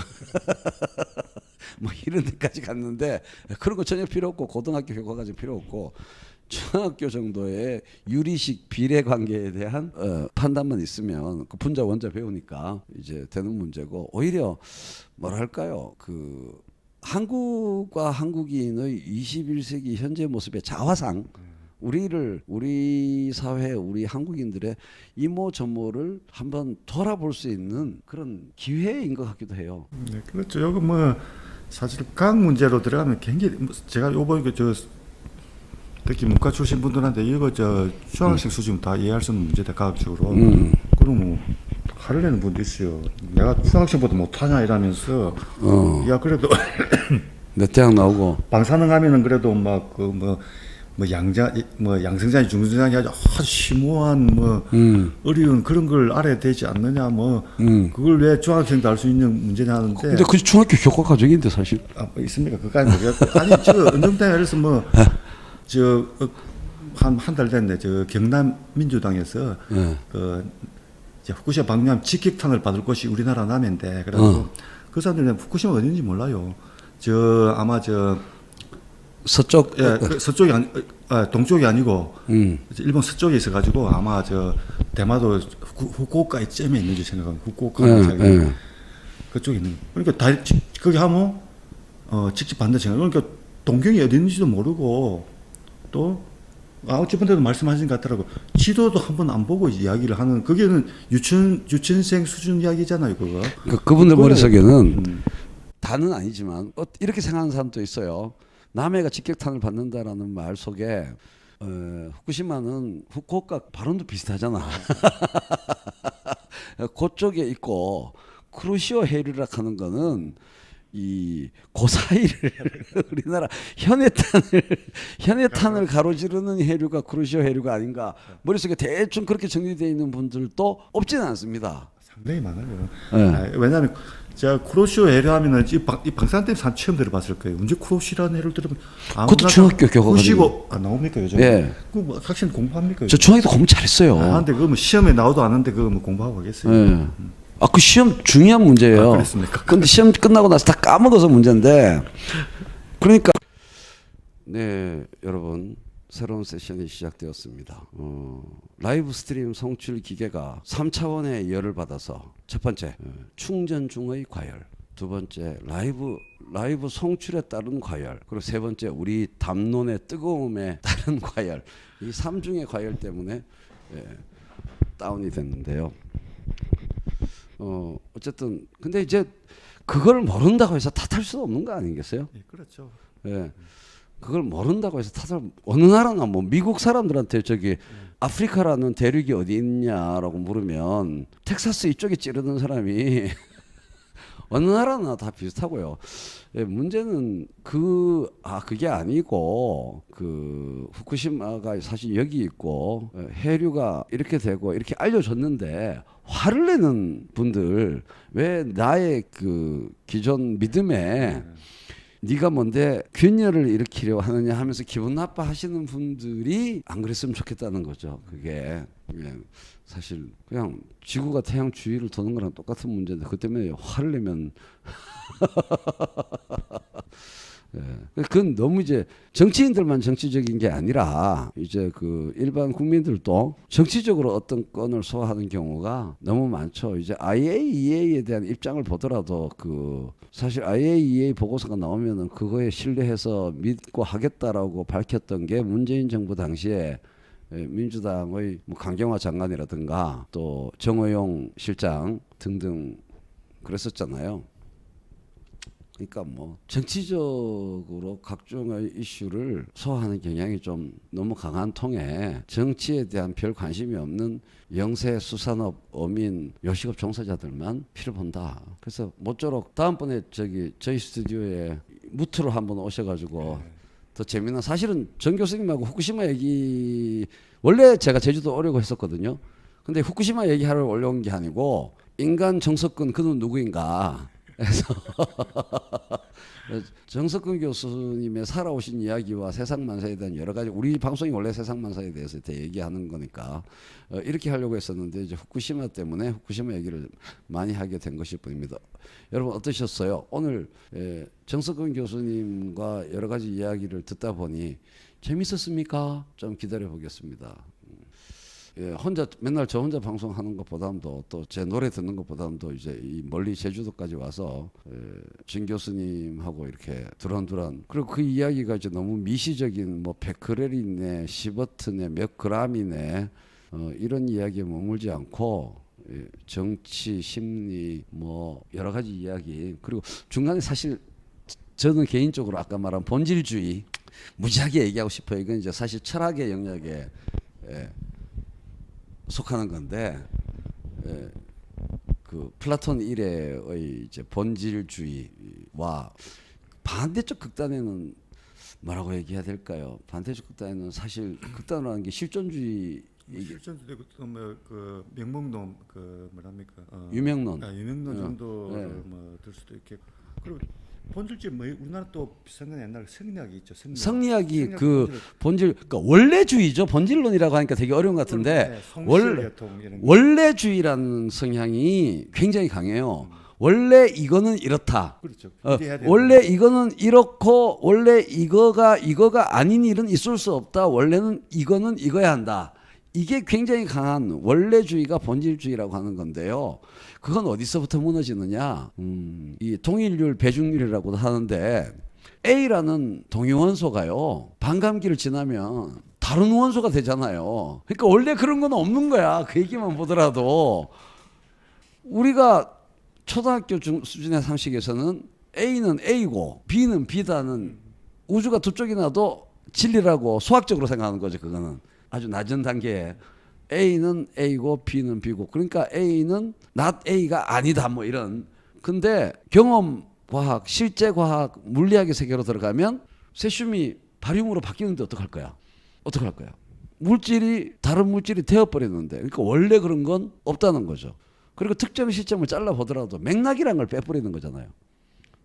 뭐 이런 데까지 갔는데 그런 거 전혀 필요 없고 고등학교 교과까지 필요 없고 중학교 정도의 유리식 비례 관계에 대한 판단만 있으면 그 분자 원자 배우니까 이제 되는 문제고 오히려 뭐랄까요 그 한국과 한국인의 21세기 현재 모습의 자화상 우리 사회 우리 한국인들의 이모저모를 한번 돌아볼 수 있는 그런 기회인 것 같기도 해요. 네, 그렇죠. 여기 뭐 사실 과학 문제로 들어가면 굉장히 제가 요번 저 특히 문과 출신 분들한테 이거 저 중학생 수준 다 이해할 수 있는 문제다 과학적으로. 그럼 뭐 하려는 분도 있어요. 내가 중학생보다 못하냐 이러면서 야 그래도 내 대학 나오고 방사능 하면은 그래도 막 그 뭐 양성자니 중성자니 아주 심오한 뭐 어려운 그런 걸 알아야 되지 않느냐 뭐 그걸 왜 중학생도 알 수 있는 문제냐 하는데 근데 그 중학교 교과 과정인데 사실 뭐 있습니까? 그까지 모르겠고 아니 저 은정당 예를 들어서 뭐 저 한 달 됐네 저 경남 민주당에서 그 이제 후쿠시마 방류하면 직격탄을 받을 곳이 우리나라 남해인데 그래서 그 사람들은 후쿠시마 어딘지 몰라요. 저 아마 저 서쪽 그 서쪽이 동쪽이 아니고 일본 서쪽에 있어 가지고 아마 저 대마도 후쿠오카에 쯤에 있는지 생각하면 후쿠오카 그쪽에 있는 그러니까 다 거기 하면 직접 반대 생각 그러니까 동경이 어디 있는지도 모르고 또 어찌번데도 말씀하신 것 같더라고 지도도 한번 안 보고 이야기를 하는 그게는 유치원생 수준 이야기잖아요 그거 그분들 머릿속에는 다는 아니지만 이렇게 생각하는 사람도 있어요. 남해가 직격탄을 받는다라는 말 속에 후쿠시마는 후쿠오카 발언도 비슷하잖아. 그쪽에 있고 쿠로시오 해류라 하는 거는 이 고사이를 우리나라 현해탄을 가로지르는 해류가 쿠로시오 해류가 아닌가 머릿속에 대충 그렇게 정리되어 있는 분들도 없지는 않습니다. 상당히 많아요. 왜냐하면 제가 쿠로시오 해류 하면은 이 방사능 때문에 산 처음 들어봤을 거예요. 언제 쿠로시라는 해를 들으면 그것도 중학교 교과가 쿠시고 안 나옵니까 요즘? 예. 그 학생 공부합니까? 저 중학교 때 공부 잘했어요. 근데 그거 뭐 시험에 나오도 않는데 그거 뭐 공부하고 하겠어요? 예. 그 시험 중요한 문제예요. 그랬습니까? 근데 시험 끝나고 나서 다 까먹어서 문제인데. 그러니까 네, 여러분 새로운 세션이 시작되었습니다. 라이브 스트림 송출 기계가 3차원의 열을 받아서 첫 번째 충전 중의 과열, 두 번째 라이브 송출에 따른 과열, 그리고 세 번째 우리 담론의 뜨거움에 따른 과열, 이 3중의 과열 때문에 다운이 됐는데요. 어쨌든 근데 이제 그걸 모른다고 해서 탓할 수 없는 거 아니겠어요? 예, 그렇죠. 예. 그걸 모른다고 해서 탓을 어느 나라나 뭐 미국 사람들한테 저기 아프리카라는 대륙이 어디 있냐라고 물으면 텍사스 이쪽에 찌르는 사람이 어느 나라나 다 비슷하고요. 예, 문제는 그게 아니고 그 후쿠시마가 사실 여기 있고 해류가 이렇게 되고 이렇게 알려줬는데 화를 내는 분들, 왜 나의 그 기존 믿음에 네가 뭔데 균열을 일으키려 하느냐 하면서 기분 나빠하시는 분들이 안 그랬으면 좋겠다는 거죠. 그게 사실 그냥 지구가 태양 주위를 도는 거랑 똑같은 문제인데 그 때문에 화를 내면 그건 너무 이제 정치인들만 정치적인 게 아니라 이제 그 일반 국민들도 정치적으로 어떤 건을 소화하는 경우가 너무 많죠. 이제 IAEA에 대한 입장을 보더라도 그 사실 IAEA 보고서가 나오면은 그거에 신뢰해서 믿고 하겠다라고 밝혔던 게 문재인 정부 당시에 민주당의 뭐 강경화 장관이라든가 또 정호용 실장 등등 그랬었잖아요. 그러니까 뭐 정치적으로 각종의 이슈를 소화하는 경향이 좀 너무 강한 통에 정치에 대한 별 관심이 없는 영세 수산업 어민 요식업 종사자들만 피를 본다. 그래서 모쪼록 다음번에 저희 스튜디오에 무트로 한번 오셔가지고 더 재미난, 사실은 정 교수님하고 후쿠시마 얘기 원래 제가 제주도 오려고 했었거든요. 근데 후쿠시마 얘기하러 올라온 게 아니고 인간 정석근 그는 누구인가. 그래서 정석근 교수님의 살아오신 이야기와 세상만사에 대한 여러 가지, 우리 방송이 원래 세상만사에 대해서 얘기하는 거니까 이렇게 하려고 했었는데 이제 후쿠시마 때문에 후쿠시마 얘기를 많이 하게 된 것일 뿐입니다. 여러분 어떠셨어요? 오늘 정석근 교수님과 여러 가지 이야기를 듣다 보니 재밌었습니까? 좀 기다려 보겠습니다. 혼자 맨날 저 혼자 방송하는 것보다도 또 제 노래 듣는 것보다도 이제 이 멀리 제주도까지 와서 진 교수님하고 이렇게 두런두런, 그리고 그 이야기가 이제 너무 미시적인 뭐 100크렐이네 10워트네 몇 그램이네 이런 이야기에 머물지 않고 정치 심리 뭐 여러 가지 이야기, 그리고 중간에 사실 저는 개인적으로 아까 말한 본질주의 무지하게 얘기하고 싶어요. 이건 이제 사실 철학의 영역에 속하는 건데 그 플라톤 이래의 이제 본질주의와 반대쪽 극단에는 뭐라고 얘기해야 될까요? 반대쪽 극단에는 사실 극단이라는 게 실존주의, 실존도 뭐그 명목론 그 뭐랍니까? 유명론, 유명론 정도를 뭐 들 수도 있겠고, 그리고 본질적인 뭐 우리나라 또 비슷한 건 옛날 성리학이 있죠. 성리학이 그 본질, 그러니까 원래주의죠. 본질론이라고 하니까 되게 어려운 것 같은데 원래주의라는 성향이 굉장히 강해요. 원래 이거는 이렇다. 그렇죠. 원래 이거는 이렇고 원래 이거가 아닌 일은 있을 수 없다. 원래는 이거는 이거야 한다. 이게 굉장히 강한 원래주의가 본질주의라고 하는 건데요. 그건 어디서부터 무너지느냐? 이 동일률 배중률이라고도 하는데 A라는 동위원소가요, 반감기를 지나면 다른 원소가 되잖아요. 그러니까 원래 그런 건 없는 거야. 그 얘기만 보더라도 우리가 초등학교 수준의 상식에서는 A는 A고 B는 B다는 우주가 두 쪽이 나도 진리라고 수학적으로 생각하는 거죠. 그거는 아주 낮은 단계에 A는 A고 B는 B고, 그러니까 A는 not A가 아니다 뭐 이런. 근데 경험 과학, 실제 과학, 물리학의 세계로 들어가면 세슘이 바륨으로 바뀌는데 어떡할 거야? 어떡할 거야? 물질이 다른 물질이 되어버리는데, 그러니까 원래 그런 건 없다는 거죠. 그리고 특정 시점을 잘라보더라도 맥락이란 걸 빼버리는 거잖아요.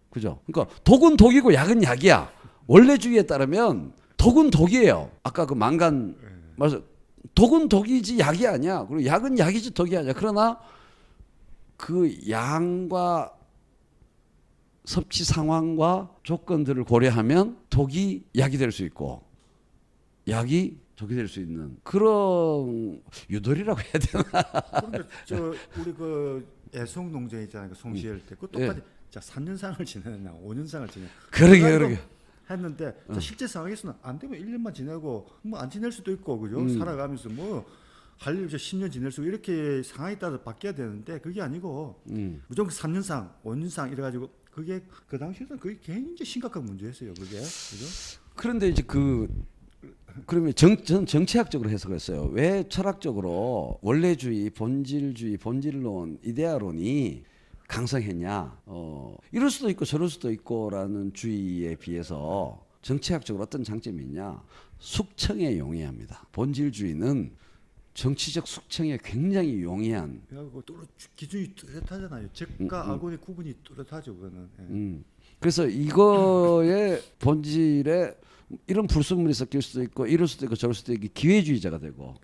그죠? 그러니까 독은 독이고 약은 약이야. 원래주의에 따르면 독은 독이에요. 아까 그 망간 말씀, 독은 독이지 약이 아니야. 그리고 약은 약이지 독이 아니야. 그러나 그 양과 섭취 상황과 조건들을 고려하면 독이 약이 될 수 있고, 약이 적이 될 수 있는 그런 유도리라고 해야 되나? 그런데 저 우리 그 애송 농장 있잖아요. 그 송시열 때 그 똑같이 자 3년상을 지내냐 5년상을 지내. 그러게. 했는데 자, 실제 상황에서는 안 되면 1년만 지내고 뭐 안 지낼 수도 있고 그죠? 살아가면서 뭐 할 일 없이 10년 지낼 수 이렇게 상황에 따라 바뀌어야 되는데 그게 아니고 무조건 3년상, 5년상 이래가지고 그게 그 당시에는 그게 굉장히 심각한 문제였어요. 그게 그죠? 그런데 이제 그러면 전 정치학적으로 해석을 했어요. 왜 철학적으로 원래주의, 본질주의, 본질론, 이데아론이 강성했냐? 이럴 수도 있고 저럴 수도 있고라는 주의에 비해서 정치학적으로 어떤 장점이 있냐? 숙청에 용이합니다. 본질주의는 정치적 숙청에 굉장히 용이한. 그래갖고 기준이 뚜렷하잖아요. 적과 악원의 구분이 뚜렷하죠. 그거는. 예. 그래서 이거의 본질에 이런 불순물이 섞일 수도 있고 이럴 수도 있고 저럴 수도 있고 기회주의자가 되고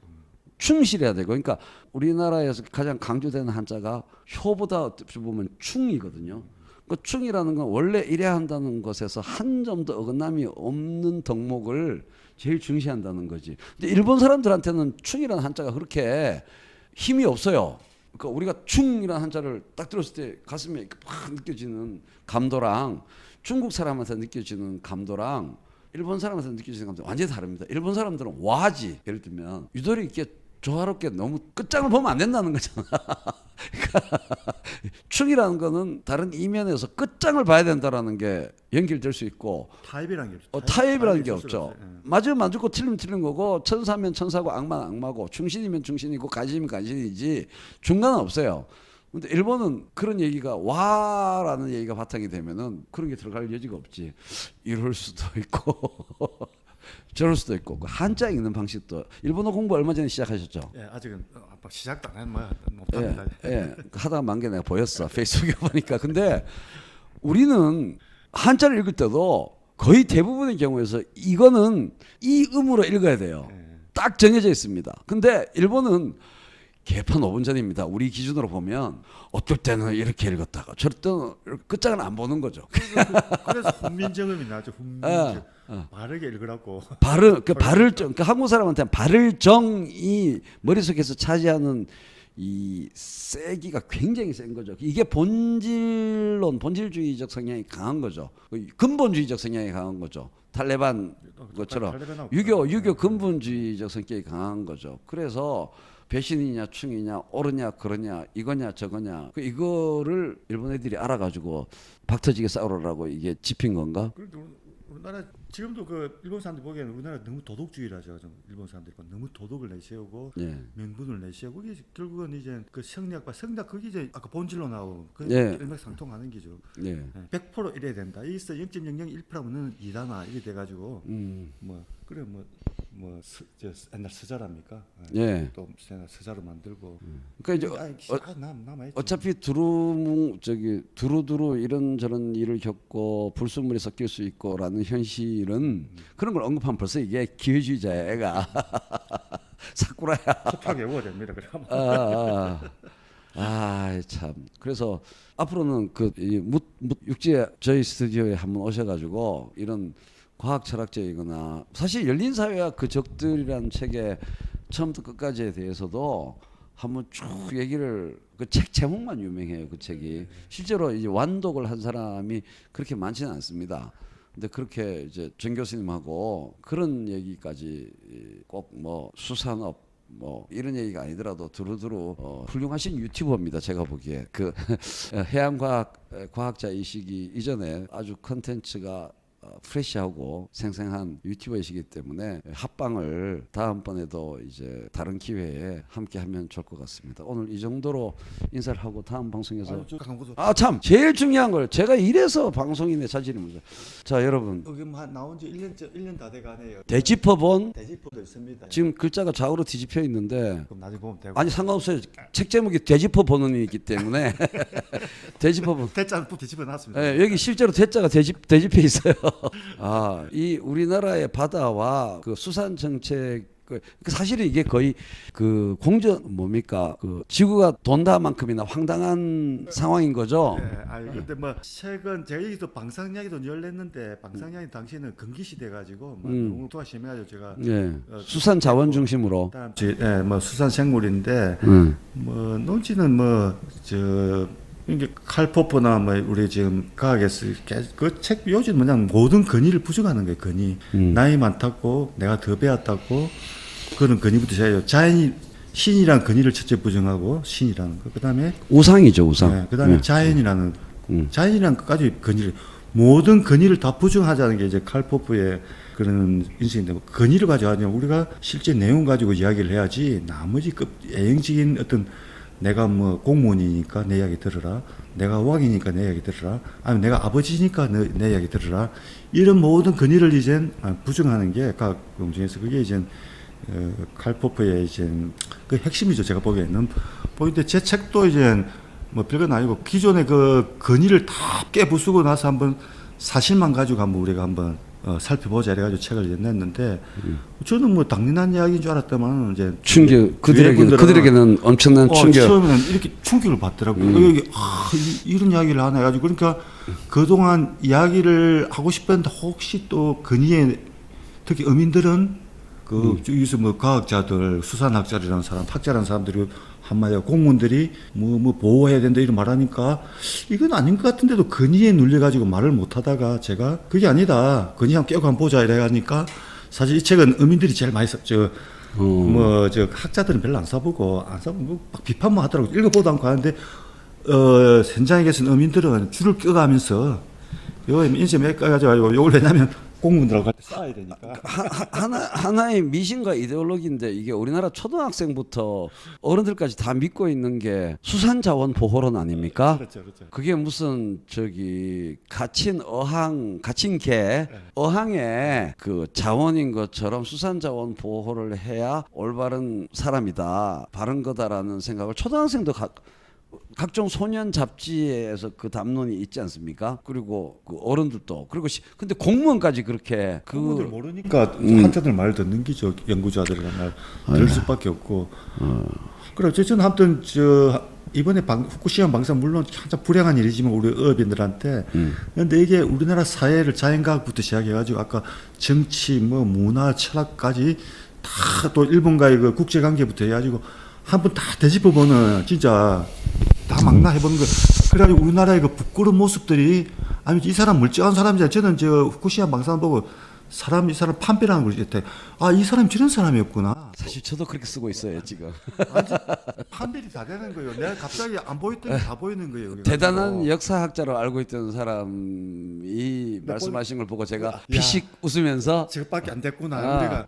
충실해야 되고 그러니까 우리나라에서 가장 강조되는 한자가 효보다 어떻게 보면 충이거든요. 그 충이라는 건 원래 이래야 한다는 것에서 한 점도 어긋남이 없는 덕목을 제일 중시한다는 거지. 근데 일본 사람들한테는 충이라는 한자가 그렇게 힘이 없어요. 그러니까 우리가 충이라는 한자를 딱 들었을 때 가슴에 팍 느껴지는 감도랑 중국 사람한테 느껴지는 감도랑 일본 사람한테 느껴지는 감도 완전히 다릅니다. 일본 사람들은 와지 예를 들면 유도리 있게 조화롭게 너무 끝장을 보면 안 된다는 거잖아. 그러니까 충이라는 거는 다른 이면에서 끝장을 봐야 된다라는 게 연결될 수 있고 타입이라는 게 없죠. 타입이라는 게 없죠. 없어요. 예. 맞으면 맞고 틀리면 틀린 거고 천사면 천사고 악마는 악마고 충신이면 충신이고 간신이면 간신이지 중간은 없어요. 근데 일본은 그런 얘기가 와라는 얘기가 바탕이 되면은 그런 게 들어갈 여지가 없지. 이럴 수도 있고 저럴 수도 있고 그 한자 읽는 방식도 일본어 공부 얼마 전에 시작하셨죠? 예, 아직은 시작도 안 한 뭐야 못합니다. 예, 하다가 만 게 내가 보였어 페이스북에 보니까. 근데 우리는 한자를 읽을 때도 거의 대부분의 경우에서 이거는 이 음으로 읽어야 돼요. 딱 정해져 있습니다. 근데 일본은 개판 5분 전입니다. 우리 기준으로 보면 어떨 때는 이렇게 읽었다가 저럴 때는 끝장을 안 보는 거죠. 그래서 훈민정음이 나죠. 훈민정. 바르게 읽으라고. 그 한국 사람한테는 발을정이 머릿속에서 차지하는 이 세기가 굉장히 센 거죠. 이게 본질주의적 성향이 강한 거죠. 근본주의적 성향이 강한 거죠. 탈레반 것처럼 유교 근본주의적 성격이 강한 거죠. 그래서 배신이냐 충이냐 옳으냐 그러냐 이거냐 저거냐 이거를 일본 애들이 알아가지고 박터지게 싸우라고 이게 집힌 건가? 그래도 우리나라 지금도 그 일본 사람들 보기에는 우리나라 너무 도덕주의라죠. 일본 사람들이 너무 도덕을 내세우고 명분을 내세우고 그게 결국은 이제 그 성리학과 성리학 그게 이제 아까 본질로 나온 그 일맥상통하는 기죠. 100% 이래야 된다. 여기서 0.001%는 이다나 이게 돼가지고 뭐 그래 저 옛날 서자랍니까? 또 옛날 서자로 만들고. 그러니까 이제 어차피 두루두루 이런저런 일을 겪고 불순물이 섞일 수 있고라는 현실은 그런 걸 언급하면 벌써 이게 기회주의자야 애가. 사쿠라야. 섭하게 외워야 됩니다. 그럼. 참. 그래서 앞으로는 육지에 저희 스튜디오에 한번 오셔가지고 이런 과학 철학적이거나 사실 열린 사회와 그 적들이라는 책의 처음부터 끝까지에 대해서도 한번 쭉 얘기를 그 책 제목만 유명해요. 그 책이 실제로 이제 완독을 한 사람이 그렇게 많지는 않습니다. 근데 그렇게 이제 정 교수님하고 그런 얘기까지 꼭 뭐 수산업 뭐 이런 얘기가 아니더라도 두루두루 훌륭하신 유튜버입니다. 제가 보기에 그 해양과학자이시기 이전에 아주 컨텐츠가 프레시하고 생생한 유튜버이시기 때문에 합방을 다음번에도 이제 다른 기회에 함께 하면 좋을 것 같습니다. 오늘 이 정도로 인사를 하고 다음 방송에서 참 제일 중요한 걸 제가 이래서 방송인의 자질이 문제. 자 여러분 나온 지 1년 다 돼가네요. 되짚어본 되짚어도 있습니다. 지금 글자가 좌우로 뒤집혀 있는데 그럼 나중에 보면 되고. 아니 상관없어요. 책 제목이 되짚어보는이기 때문에 되짚어본 대자는 뒤집어 놨습니다. 네, 여기 실제로 대자가 되짚혀 있어요. 이 우리나라의 바다와 그 수산 정책을 사실은 이게 거의 그 공전 뭡니까 그 지구가 돈다만큼이나 황당한 상황인 거죠. 네, 근데 뭐 최근 제가 여기서 방상 이야기도 열렸는데 방상 이야기 당시에는 금기 시대 가지고 뭐 너무 투하 심해가지고 제가 예. 수산 자원 중심으로. 그다음 뭐 수산 생물인데 뭐 논지는 뭐저 이게 칼포프나 뭐 우리 지금 과학에서 그 책 요즘 그냥 모든 근위를 부정하는 거예요. 근위 나이 많다고 내가 더 배웠다고 그런 근위부터 시작해요. 자연이 신이란 근위를 첫째 부정하고 신이라는 거. 그다음에 우상이죠 우상. 네, 그다음에 자연이라는 자연이라는 것까지 근위를 모든 근위를 다 부정하자는 게 이제 칼포프의 그런 인식인데 뭐 근위를 가지고 하냐 우리가 실제 내용 가지고 이야기를 해야지 나머지 애형적인 어떤 내가 뭐 공무원이니까 내 이야기 들으라. 내가 왕이니까 내 이야기 들으라. 아니면 내가 아버지니까 내 이야기 들으라. 이런 모든 근위를 이젠 부정하는 게 과학 중에서 그게 이제 칼포프의 이제 그 핵심이죠. 제가 보기에는 보이는데 제 책도 이제 뭐 별건 아니고 기존의 그 근위를 다 깨부수고 나서 한번 사실만 가지고 한번 우리가 한번 살펴보자 이래가지고 책을 냈는데 저는 뭐 당연한 이야기인 줄 알았다만 이제 충격 그들에게는 엄청난 충격. 처음에는 이렇게 충격을 받더라고요. 이런 이야기를 하나 해가지고 그러니까 그동안 이야기를 하고 싶었는데 혹시 또 근위에 특히 어민들은 그 여기서 뭐 과학자들 수산학자라는 사람 학자라는 사람들이 한마디가 공무원들이 뭐 보호해야 된다 이런 말하니까 이건 아닌 것 같은데도 근위에 눌려가지고 말을 못하다가 제가 그게 아니다 근위 한번 깨고 한번 보자 이래 하니까 사실 이 책은 어민들이 제일 많이 썼죠. 저 학자들은 별로 안 써보고 막 비판만 하더라고 읽어보도 않고 하는데 현장에 계신 어민들은 줄을 껴가면서 요 인쇄 몇 가지고 요걸 왜냐면 공무원들하고 같이 싸야 되니까. 하나의 미신과 이데올로기인데 이게 우리나라 초등학생부터 어른들까지 다 믿고 있는 게 수산자원 보호론 아닙니까? 그렇죠. 그게 무슨 갇힌 개 어항의 그 자원인 것처럼 수산자원 보호를 해야 올바른 사람이다, 바른 거다라는 생각을 초등학생도 각종 소년 잡지에서 그 담론이 있지 않습니까? 그리고 그 어른들도 그리고 근데 공무원까지 그렇게 공무원들 모르니까 한자들 말 듣는 기죠. 연구자들이란 말 들을 수밖에 없고. 그래 저는 아무튼 이번에 후쿠시마 방사 물론 한참 불행한 일이지만 우리 어업인들한테 근데 이게 우리나라 사회를 자연과학부터 시작해가지고 아까 정치 뭐 문화 철학까지 다 또 일본과의 그 국제관계부터 해가지고 한번 다 되짚어보는 진짜 다 막나 해보는 거. 그래가지고 우리나라의 그 부끄러운 모습들이 아니 이 사람 멀쩡한 사람이잖아요. 저는 후쿠시마 방사능 보고 이 사람 판별하는 걸 이때 이 사람이 저런 사람이었구나. 사실 저도 그렇게 쓰고 있어요 지금. 완전 판별이 다 되는 거예요. 내가 갑자기 안 보였던 게 다 보이는 거예요. 대단한 역사학자로 알고 있던 사람이 말씀하신 걸 보고 제가 피식 웃으면서 저것밖에 안 됐구나.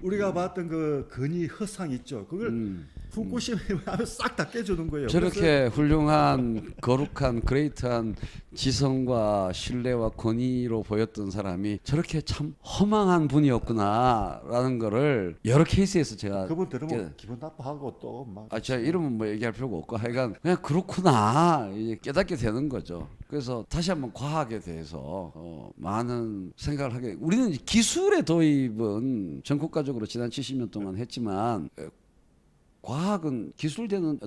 우리가 봤던 그 근위 허상 있죠. 그걸 후쿠시마에 하면 싹 다 깨주는 거예요. 저렇게 훌륭한 거룩한 그레이트한 지성과 신뢰와 권위로 보였던 사람이 저렇게 참 허망한 분이었구나라는 거를 여러 케이스에서 제가 그분 들으면 기분 나빠하고 또 막 제가 이름은 뭐 얘기할 필요가 없고 하여간 그냥 그렇구나 이제 깨닫게 되는 거죠. 그래서 다시 한번 과학에 대해서 많은 생각을 하게. 우리는 기술의 도입은 전국가적으로 지난 70년 동안 했지만 과학은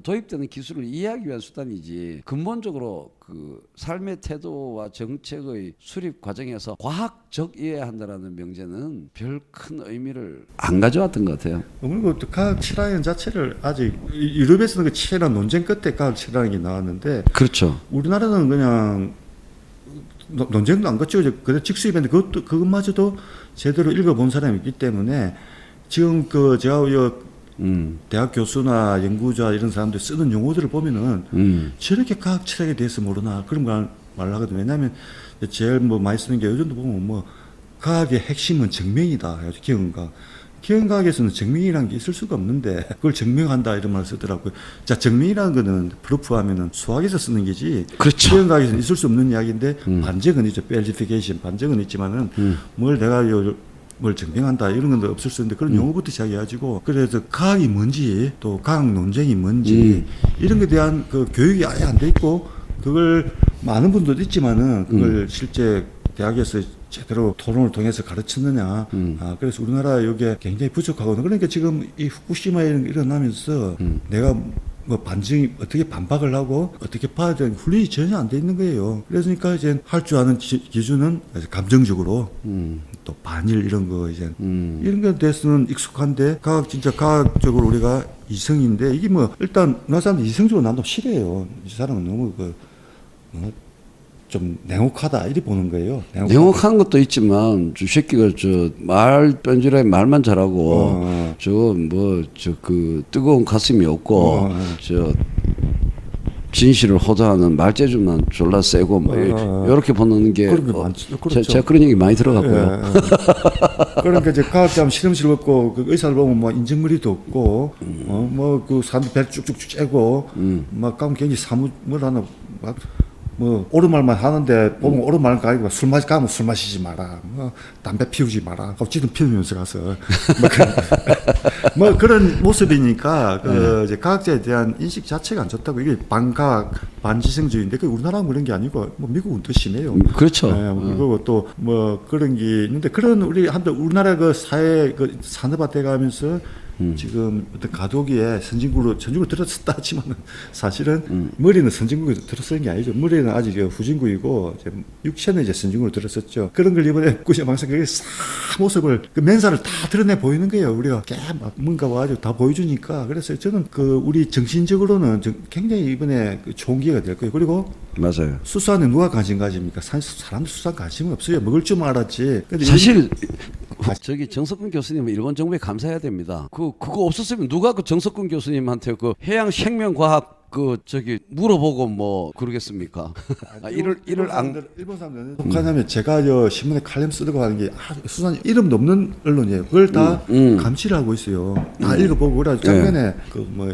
도입되는 기술을 이해하기 위한 수단이지 근본적으로 그 삶의 태도와 정책의 수립 과정에서 과학적 이해한다라는 명제는 별 큰 의미를 안 가져왔던 것 같아요. 그리고 과학 철학이라는 자체를 아직 유럽에서는 그 치열한 논쟁 끝에 과학 철학이 나왔는데 그렇죠. 우리나라는 그냥 논쟁도 안 거치고 그대로 직수입했는데 그것마저도 제대로 읽어본 사람이 있기 때문에 지금 제가 대학 교수나 연구자 이런 사람들 쓰는 용어들을 보면은 저렇게 과학 철학에 대해서 모르나 그런 걸 말을 하거든요. 왜냐하면 제일 많이 쓰는 게 요즘도 보면 과학의 핵심은 증명이다. 기원과학에서는 증명이라는 게 있을 수가 없는데 그걸 증명한다 이런 말을 쓰더라고요. 자, 증명이라는 거는 프루프하면은 수학에서 쓰는 게지. 그렇죠. 기원과학에서는 있을 수 없는 이야기인데 반증은 있죠. 벨리피케이션 반증은 있지만은 뭘 증명한다 이런 건 없을 수 있는데 그런 용어부터 시작해가지고 그래서 과학이 뭔지 또 과학 논쟁이 뭔지 이런 것에 대한 그 교육이 아예 안 돼 있고 그걸 많은 분들도 있지만은 그걸 실제 대학에서 제대로 토론을 통해서 가르쳤느냐. 그래서 우리나라 이게 굉장히 부족하거든요. 그러니까 지금 이 후쿠시마에 일어나면서 내가 뭐 반증이 어떻게 반박을 하고 어떻게 봐야 되는 훈련이 전혀 안 돼 있는 거예요. 그러니까 이제 할 줄 아는 기준은 감정적으로 또 반일 이런 거 이제 이런 거에 대해서는 익숙한데 진짜 과학적으로 우리가 이성인데 이게 뭐 일단 우리나라 사람들 이성적으로 난도 싫어해요. 이 사람은 너무 좀 냉혹하다 이렇게 보는 거예요. 냉혹한 것도 있지만 저 새끼가 저 말 뺀질하게 말만 잘하고 저 뭐 저 그 뜨거운 가슴이 없고 저 진실을 호도하는 말재주만 졸라 세고 뭐 이렇게 보는 게 그런 게 많죠. 그렇죠. 제가 그런 얘기 많이 들어갔고요. 그러니까 이제 과학자면 실험실 없고 그 의사를 보면 뭐 인정머리도 없고 뭐 그 사람 배 쭉쭉쭉 째고 막 가면 굉장히 사무을 하나 뭐 옳은 말만 하는데 보면 옳은 말은 아니고 가면 술 마시지 마라, 뭐 담배 피우지 마라, 하고 지금 피우면서 가서 뭐 그런 모습이니까 그 이제 과학자에 대한 인식 자체가 안 좋다고. 이게 반과학 반지성주의인데 그 우리나라는 그런 게 아니고 뭐 미국은 더 심해요. 그렇죠. 그리고 또 뭐 그런 게 있는데 그런 우리나라 그 사회 그 산업화돼 가면서 지금 어떤 가도기에 선진국으로 들었었다 하지만 사실은 머리는 선진국에 들어서는 게 아니죠. 머리는 아직 후진국이고 이제 육체는 이제 선진국으로 들었었죠. 그런 걸 이번에 구시망상 그게 싹 모습을 그 맨살을 다 드러내 보이는 거예요. 우리가 막 뭔가 와가지고 다 보여주니까. 그래서 저는 그 우리 정신적으로는 굉장히 이번에 그 좋은 기회가 될 거예요. 그리고 맞아요. 수사는 누가 관심 가집니까? 사람들 수사 관심은 없어요. 먹을 줄 알았지. 근데 사실 저기 정석근 교수님은 일본 정부에 감사해야 됩니다. 그거 없었으면 누가 그 정석근 교수님한테 그 해양 생명과학 그 저기 물어보고 뭐 그러겠습니까? 일본 사람들 독하냐면 제가 저 신문에 칼럼 쓰고 하는 게 수산 이름도 없는 언론이에요. 그걸 다 감시를 하고 있어요. 다 읽어보고 그래. 작년에 그 뭐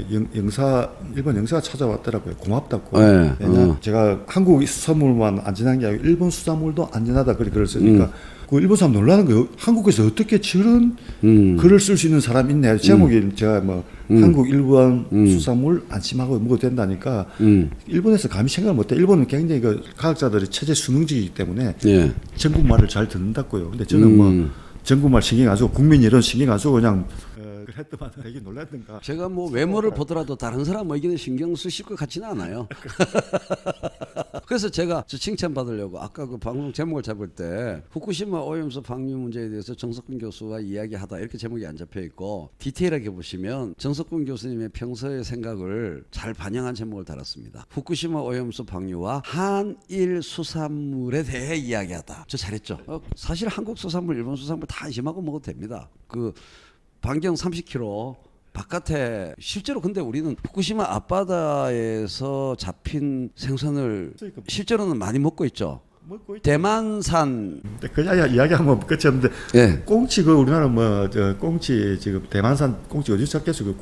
일본 영사가 찾아왔더라고요. 고맙다고. 네. 제가 한국 수산물만 안전한 게 아니고 일본 수산물도 안전하다 그래 글을 쓰니까. 그 일본 사람 놀라는 거예요. 한국에서 어떻게 저런 글을 쓸 수 있는 사람 있네. 제목이 제가 뭐 한국 일본 수산물 안심하고 먹어도 된다니까 일본에서 감히 생각을 못해. 일본은 굉장히 그 과학자들이 체제 수능직이기 때문에 전국 말을 잘 듣는다고요. 근데 저는 뭐 전국 말 신경 안 쓰고 국민 이런 신경 안 쓰고 그냥 했더만 되게 놀랐던가. 제가 뭐 외모를 보더라도 다른 사람 의견에 신경 쓰실 것 같지는 않아요. 그래서 제가 저 칭찬받으려고 아까 그 방송 제목을 잡을 때 후쿠시마 오염수 방류 문제에 대해서 정석근 교수와 이야기하다 이렇게 제목이 안 잡혀 있고 디테일하게 보시면 정석근 교수님의 평소의 생각을 잘 반영한 제목을 달았습니다. 후쿠시마 오염수 방류와 한일 수산물에 대해 이야기하다. 저 잘했죠. 사실 한국 수산물, 일본 수산물 다 안심하고 먹어도 됩니다. 그 반경 30km 바깥에 실제로 근데 우리는 후쿠시마 앞바다에서 잡힌 생선을 실제로는 많이 먹고 있죠. 대만산 그냥 이야기하면 끝이 없는데 꽁치 그 우리나라 뭐 저 꽁치 지금 대만산 꽁치 어디서 잡겠어요?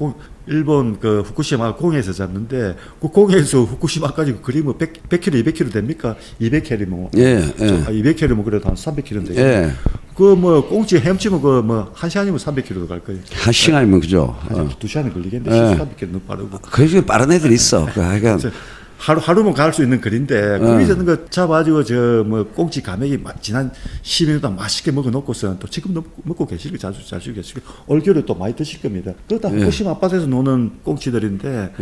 일본 그 후쿠시마 공해에서 잡는데 그 공해에서 후쿠시마까지 그리 뭐 100km 200km 됩니까? 200km 200km 그래도 한 300km인데 그 뭐 꽁치 헤엄치면 그 뭐 1시간이면 300km도 갈 거예요. 1시간이면 그죠. 2시간이 걸리겠는데 300km 너무 빠르고. 그게 빠른 애들 있어. 하여간 하루면 갈 수 있는 거리인데 거기서 그 잡아가지고 저 뭐 꽁치 가맥이 지난 10년 동안 맛있게 먹어놓고서 또 지금 먹고 계시고 자주 계시고 올겨울에 또 많이 드실 겁니다. 그거 다 후쿠시마 앞바다에서 노는 꽁치들인데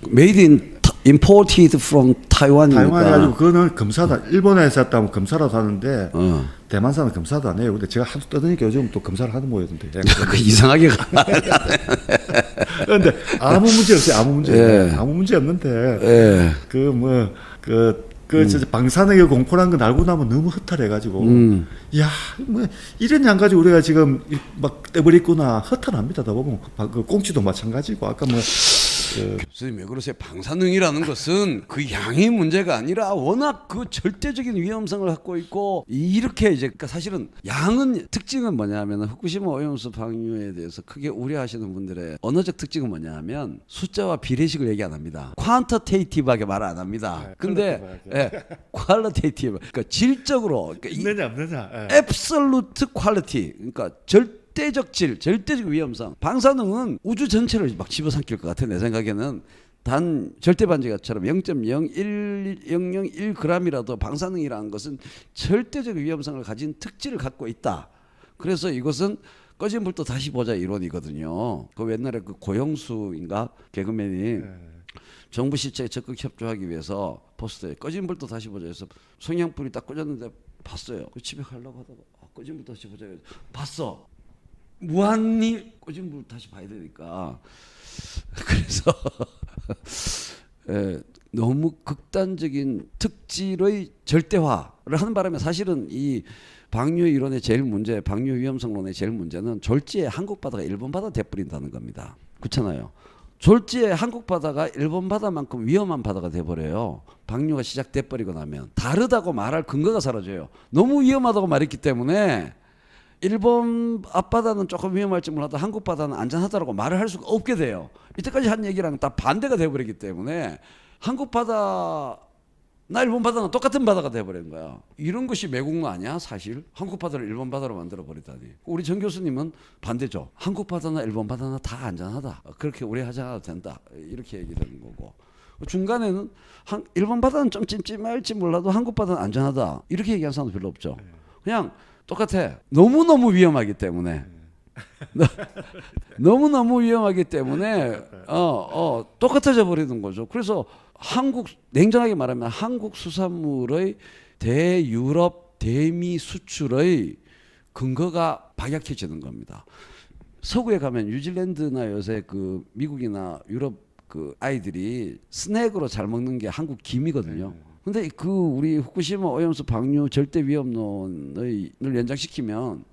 Made in imported from Taiwan이니까. 타이완이 아니고 그거는 검사다. 일본에서 했다면 검사라도 하는데 대만산은 검사도 안 해요. 근데 제가 하도 떠드니까 요즘 또 검사를 하는 모양인데. 그 이상하게 그런데 아무 문제 없어요. 아무 문제 없는데 진짜 방사능의 공포라는 걸 알고 나면 너무 허탈해가지고 야 뭐 이런 양 가지고 우리가 지금 막 떠버렸구나 허탈합니다. 다 보면 그 꽁치도 마찬가지고 아까 뭐 교수님 왜 그러세요? 방사능이라는 것은 그 양의 문제가 아니라 워낙 그 절대적인 위험성을 갖고 있고 이렇게 이제 그러니까 사실은 양은 특징은 뭐냐면 후쿠시마 오염수 방류에 대해서 크게 우려하시는 분들의 언어적 특징은 뭐냐면 숫자와 비례식을 얘기 안 합니다. 퀀터테이티브하게 말 안 합니다. 근데 퀄리테이티브 그러니까 질적으로 그러니까 있느냐 없느냐 앱솔루트 퀄리티 그러니까 절대적 질, 절대적 위험성. 방사능은 우주 전체를 막 집어삼킬 것 같아 내 생각에는. 단 절대 반지가처럼 0.01001g이라도 방사능이라는 것은 절대적 위험성을 가진 특질을 갖고 있다. 그래서 이것은 꺼진 불도 다시 보자 이론이거든요. 그 옛날에 그 고영수인가 개그맨이 정부 실체에 적극 협조하기 위해서 포스터에 꺼진 불도 다시 보자 해서 성냥불이 딱 꺼졌는데 봤어요. 그 집에 가려고 하다가 꺼진 불 다시 보자 해서 봤어. 무한히 꺼진 불 다시 봐야 되니까. 그래서 너무 극단적인 특질의 절대화를 하는 바람에 사실은 이 방류 이론의 제일 문제, 방류 위험성론의 제일 문제는 졸지에 한국 바다가 일본 바다 돼버린다는 겁니다. 그렇잖아요. 졸지에 한국 바다가 일본 바다만큼 위험한 바다가 돼버려요. 방류가 시작돼 버리고 나면 다르다고 말할 근거가 사라져요. 너무 위험하다고 말했기 때문에 일본 앞바다는 조금 위험할지 몰라도 한국 바다는 안전하다고 말을 할 수가 없게 돼요. 이때까지 한 얘기랑 다 반대가 돼버리기 때문에 한국 바다나 일본 바다는 똑같은 바다가 돼버린 거야. 이런 것이 매국노 아니야 사실? 한국 바다를 일본 바다로 만들어 버리다니. 우리 정 교수님은 반대죠. 한국 바다나 일본 바다나 다 안전하다. 그렇게 우리 하지 않아도 된다. 이렇게 얘기되는 거고. 중간에는 일본 바다는 좀 찜찜할지 몰라도 한국 바다는 안전하다. 이렇게 얘기하는 사람도 별로 없죠. 그냥 똑같아. 너무너무 위험하기 때문에. 너무너무 위험하기 때문에 똑같아져 버리는 거죠. 그래서 냉정하게 말하면 한국 수산물의 대유럽 대미 수출의 근거가 박약해지는 겁니다. 서구에 가면 뉴질랜드나 요새 그 미국이나 유럽 그 아이들이 스낵으로 잘 먹는 게 한국 김이거든요. 근데 그 우리 후쿠시마 오염수 방류 절대 위험론을 연장시키면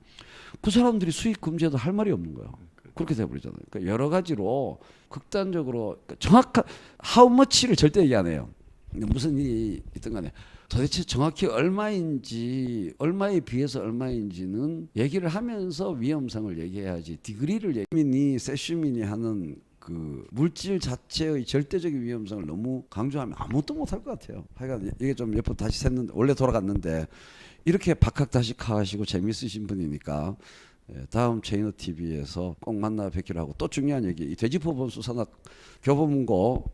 그 사람들이 수입 금지해도 할 말이 없는 거예요. 그렇게 돼버리잖아요. 그러니까 여러 가지로 극단적으로 정확한 how much를 절대 얘기 안 해요. 무슨 일이 있든 간에 도대체 정확히 얼마인지 얼마에 비해서 얼마인지는 얘기를 하면서 위험성을 얘기해야지 디그리를 시민이 세슈민이 하는 그 물질 자체의 절대적인 위험성을 너무 강조하면 아무것도 못할 것 같아요. 하여간 이게 좀 몇 번 다시 샜는데 원래 돌아갔는데 이렇게 박학다식하시고 재미있으신 분이니까 다음 제이너 TV에서 꼭 만나 뵙기로 하고 또 중요한 얘기 이 돼지포본 수산학 교보문고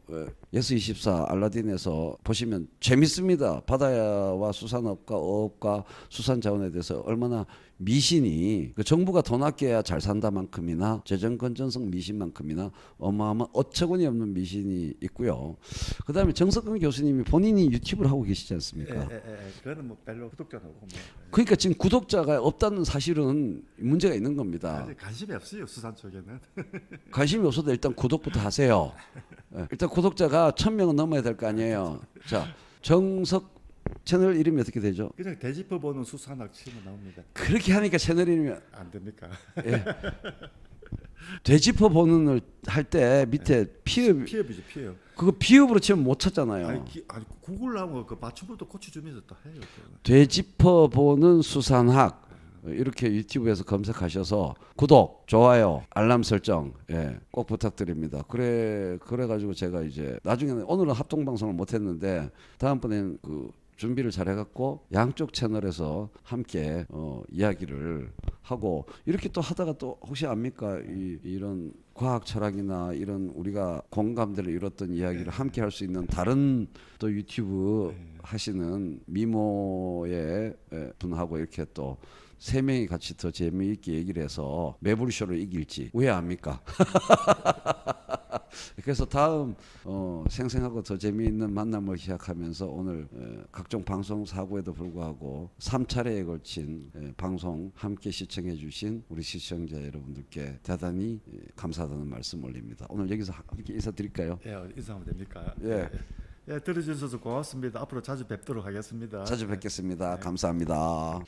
예스24 알라딘에서 보시면 재밌습니다. 바다와 수산업과 어업과 수산자원에 대해서 얼마나 미신이 그 정부가 돈 아껴야 잘 산다만큼이나 재정 건전성 미신만큼이나 어마어마한 어처구니 없는 미신이 있고요. 그다음에 정석근 교수님이 본인이 유튜브를 하고 계시지 않습니까? 그거는 뭐 별로 구독자는 없고 뭐. 그러니까 지금 구독자가 없다는 사실은 문제가 있는 겁니다. 관심이 없어요 수산 쪽에는. 관심이 없어도 일단 구독부터 하세요. 일단 구독자가 1000명은 넘어야 될 거 아니에요. 자, 정석 채널 이름이 어떻게 되죠? 그냥 돼지포 보는 수산학 치면 나옵니다. 그렇게 하니까 채널 이름이 안 됩니까? 예. 돼지퍼 보는을 할 때 밑에 피읍 피업이죠 피업. 그거 비읍으로 치면 못 찾잖아요. 아니 구글 나오면 그 맞춤부터 고쳐주면서 다 해요. 돼지퍼 보는 수산학 이렇게 유튜브에서 검색하셔서 구독, 좋아요, 알람 설정 꼭 부탁드립니다. 그래가지고 제가 이제 나중에는 오늘은 합동 방송을 못했는데 다음번에는 그 준비를 잘 해갖고 양쪽 채널에서 함께 이야기를 하고 이렇게 또 하다가 또 혹시 압니까 이런 과학 철학이나 이런 우리가 공감대를 이뤘던 이야기를 함께 할 수 있는 다른 또 유튜브 하시는 미모의 분하고 이렇게 또 세 명이 같이 더 재미있게 얘기를 해서 매불쇼를 이길지 후회합니까? 그래서 다음 생생하고 더 재미있는 만남을 시작하면서 오늘 각종 방송 사고에도 불구하고 3차례에 걸친 방송 함께 시청해 주신 우리 시청자 여러분들께 대단히 감사하다는 말씀 올립니다. 오늘 여기서 함께 인사드릴까요? 예, 인사하면 됩니까? 예. 예, 들어주셔서 고맙습니다. 앞으로 자주 뵙도록 하겠습니다. 자주 뵙겠습니다. 감사합니다.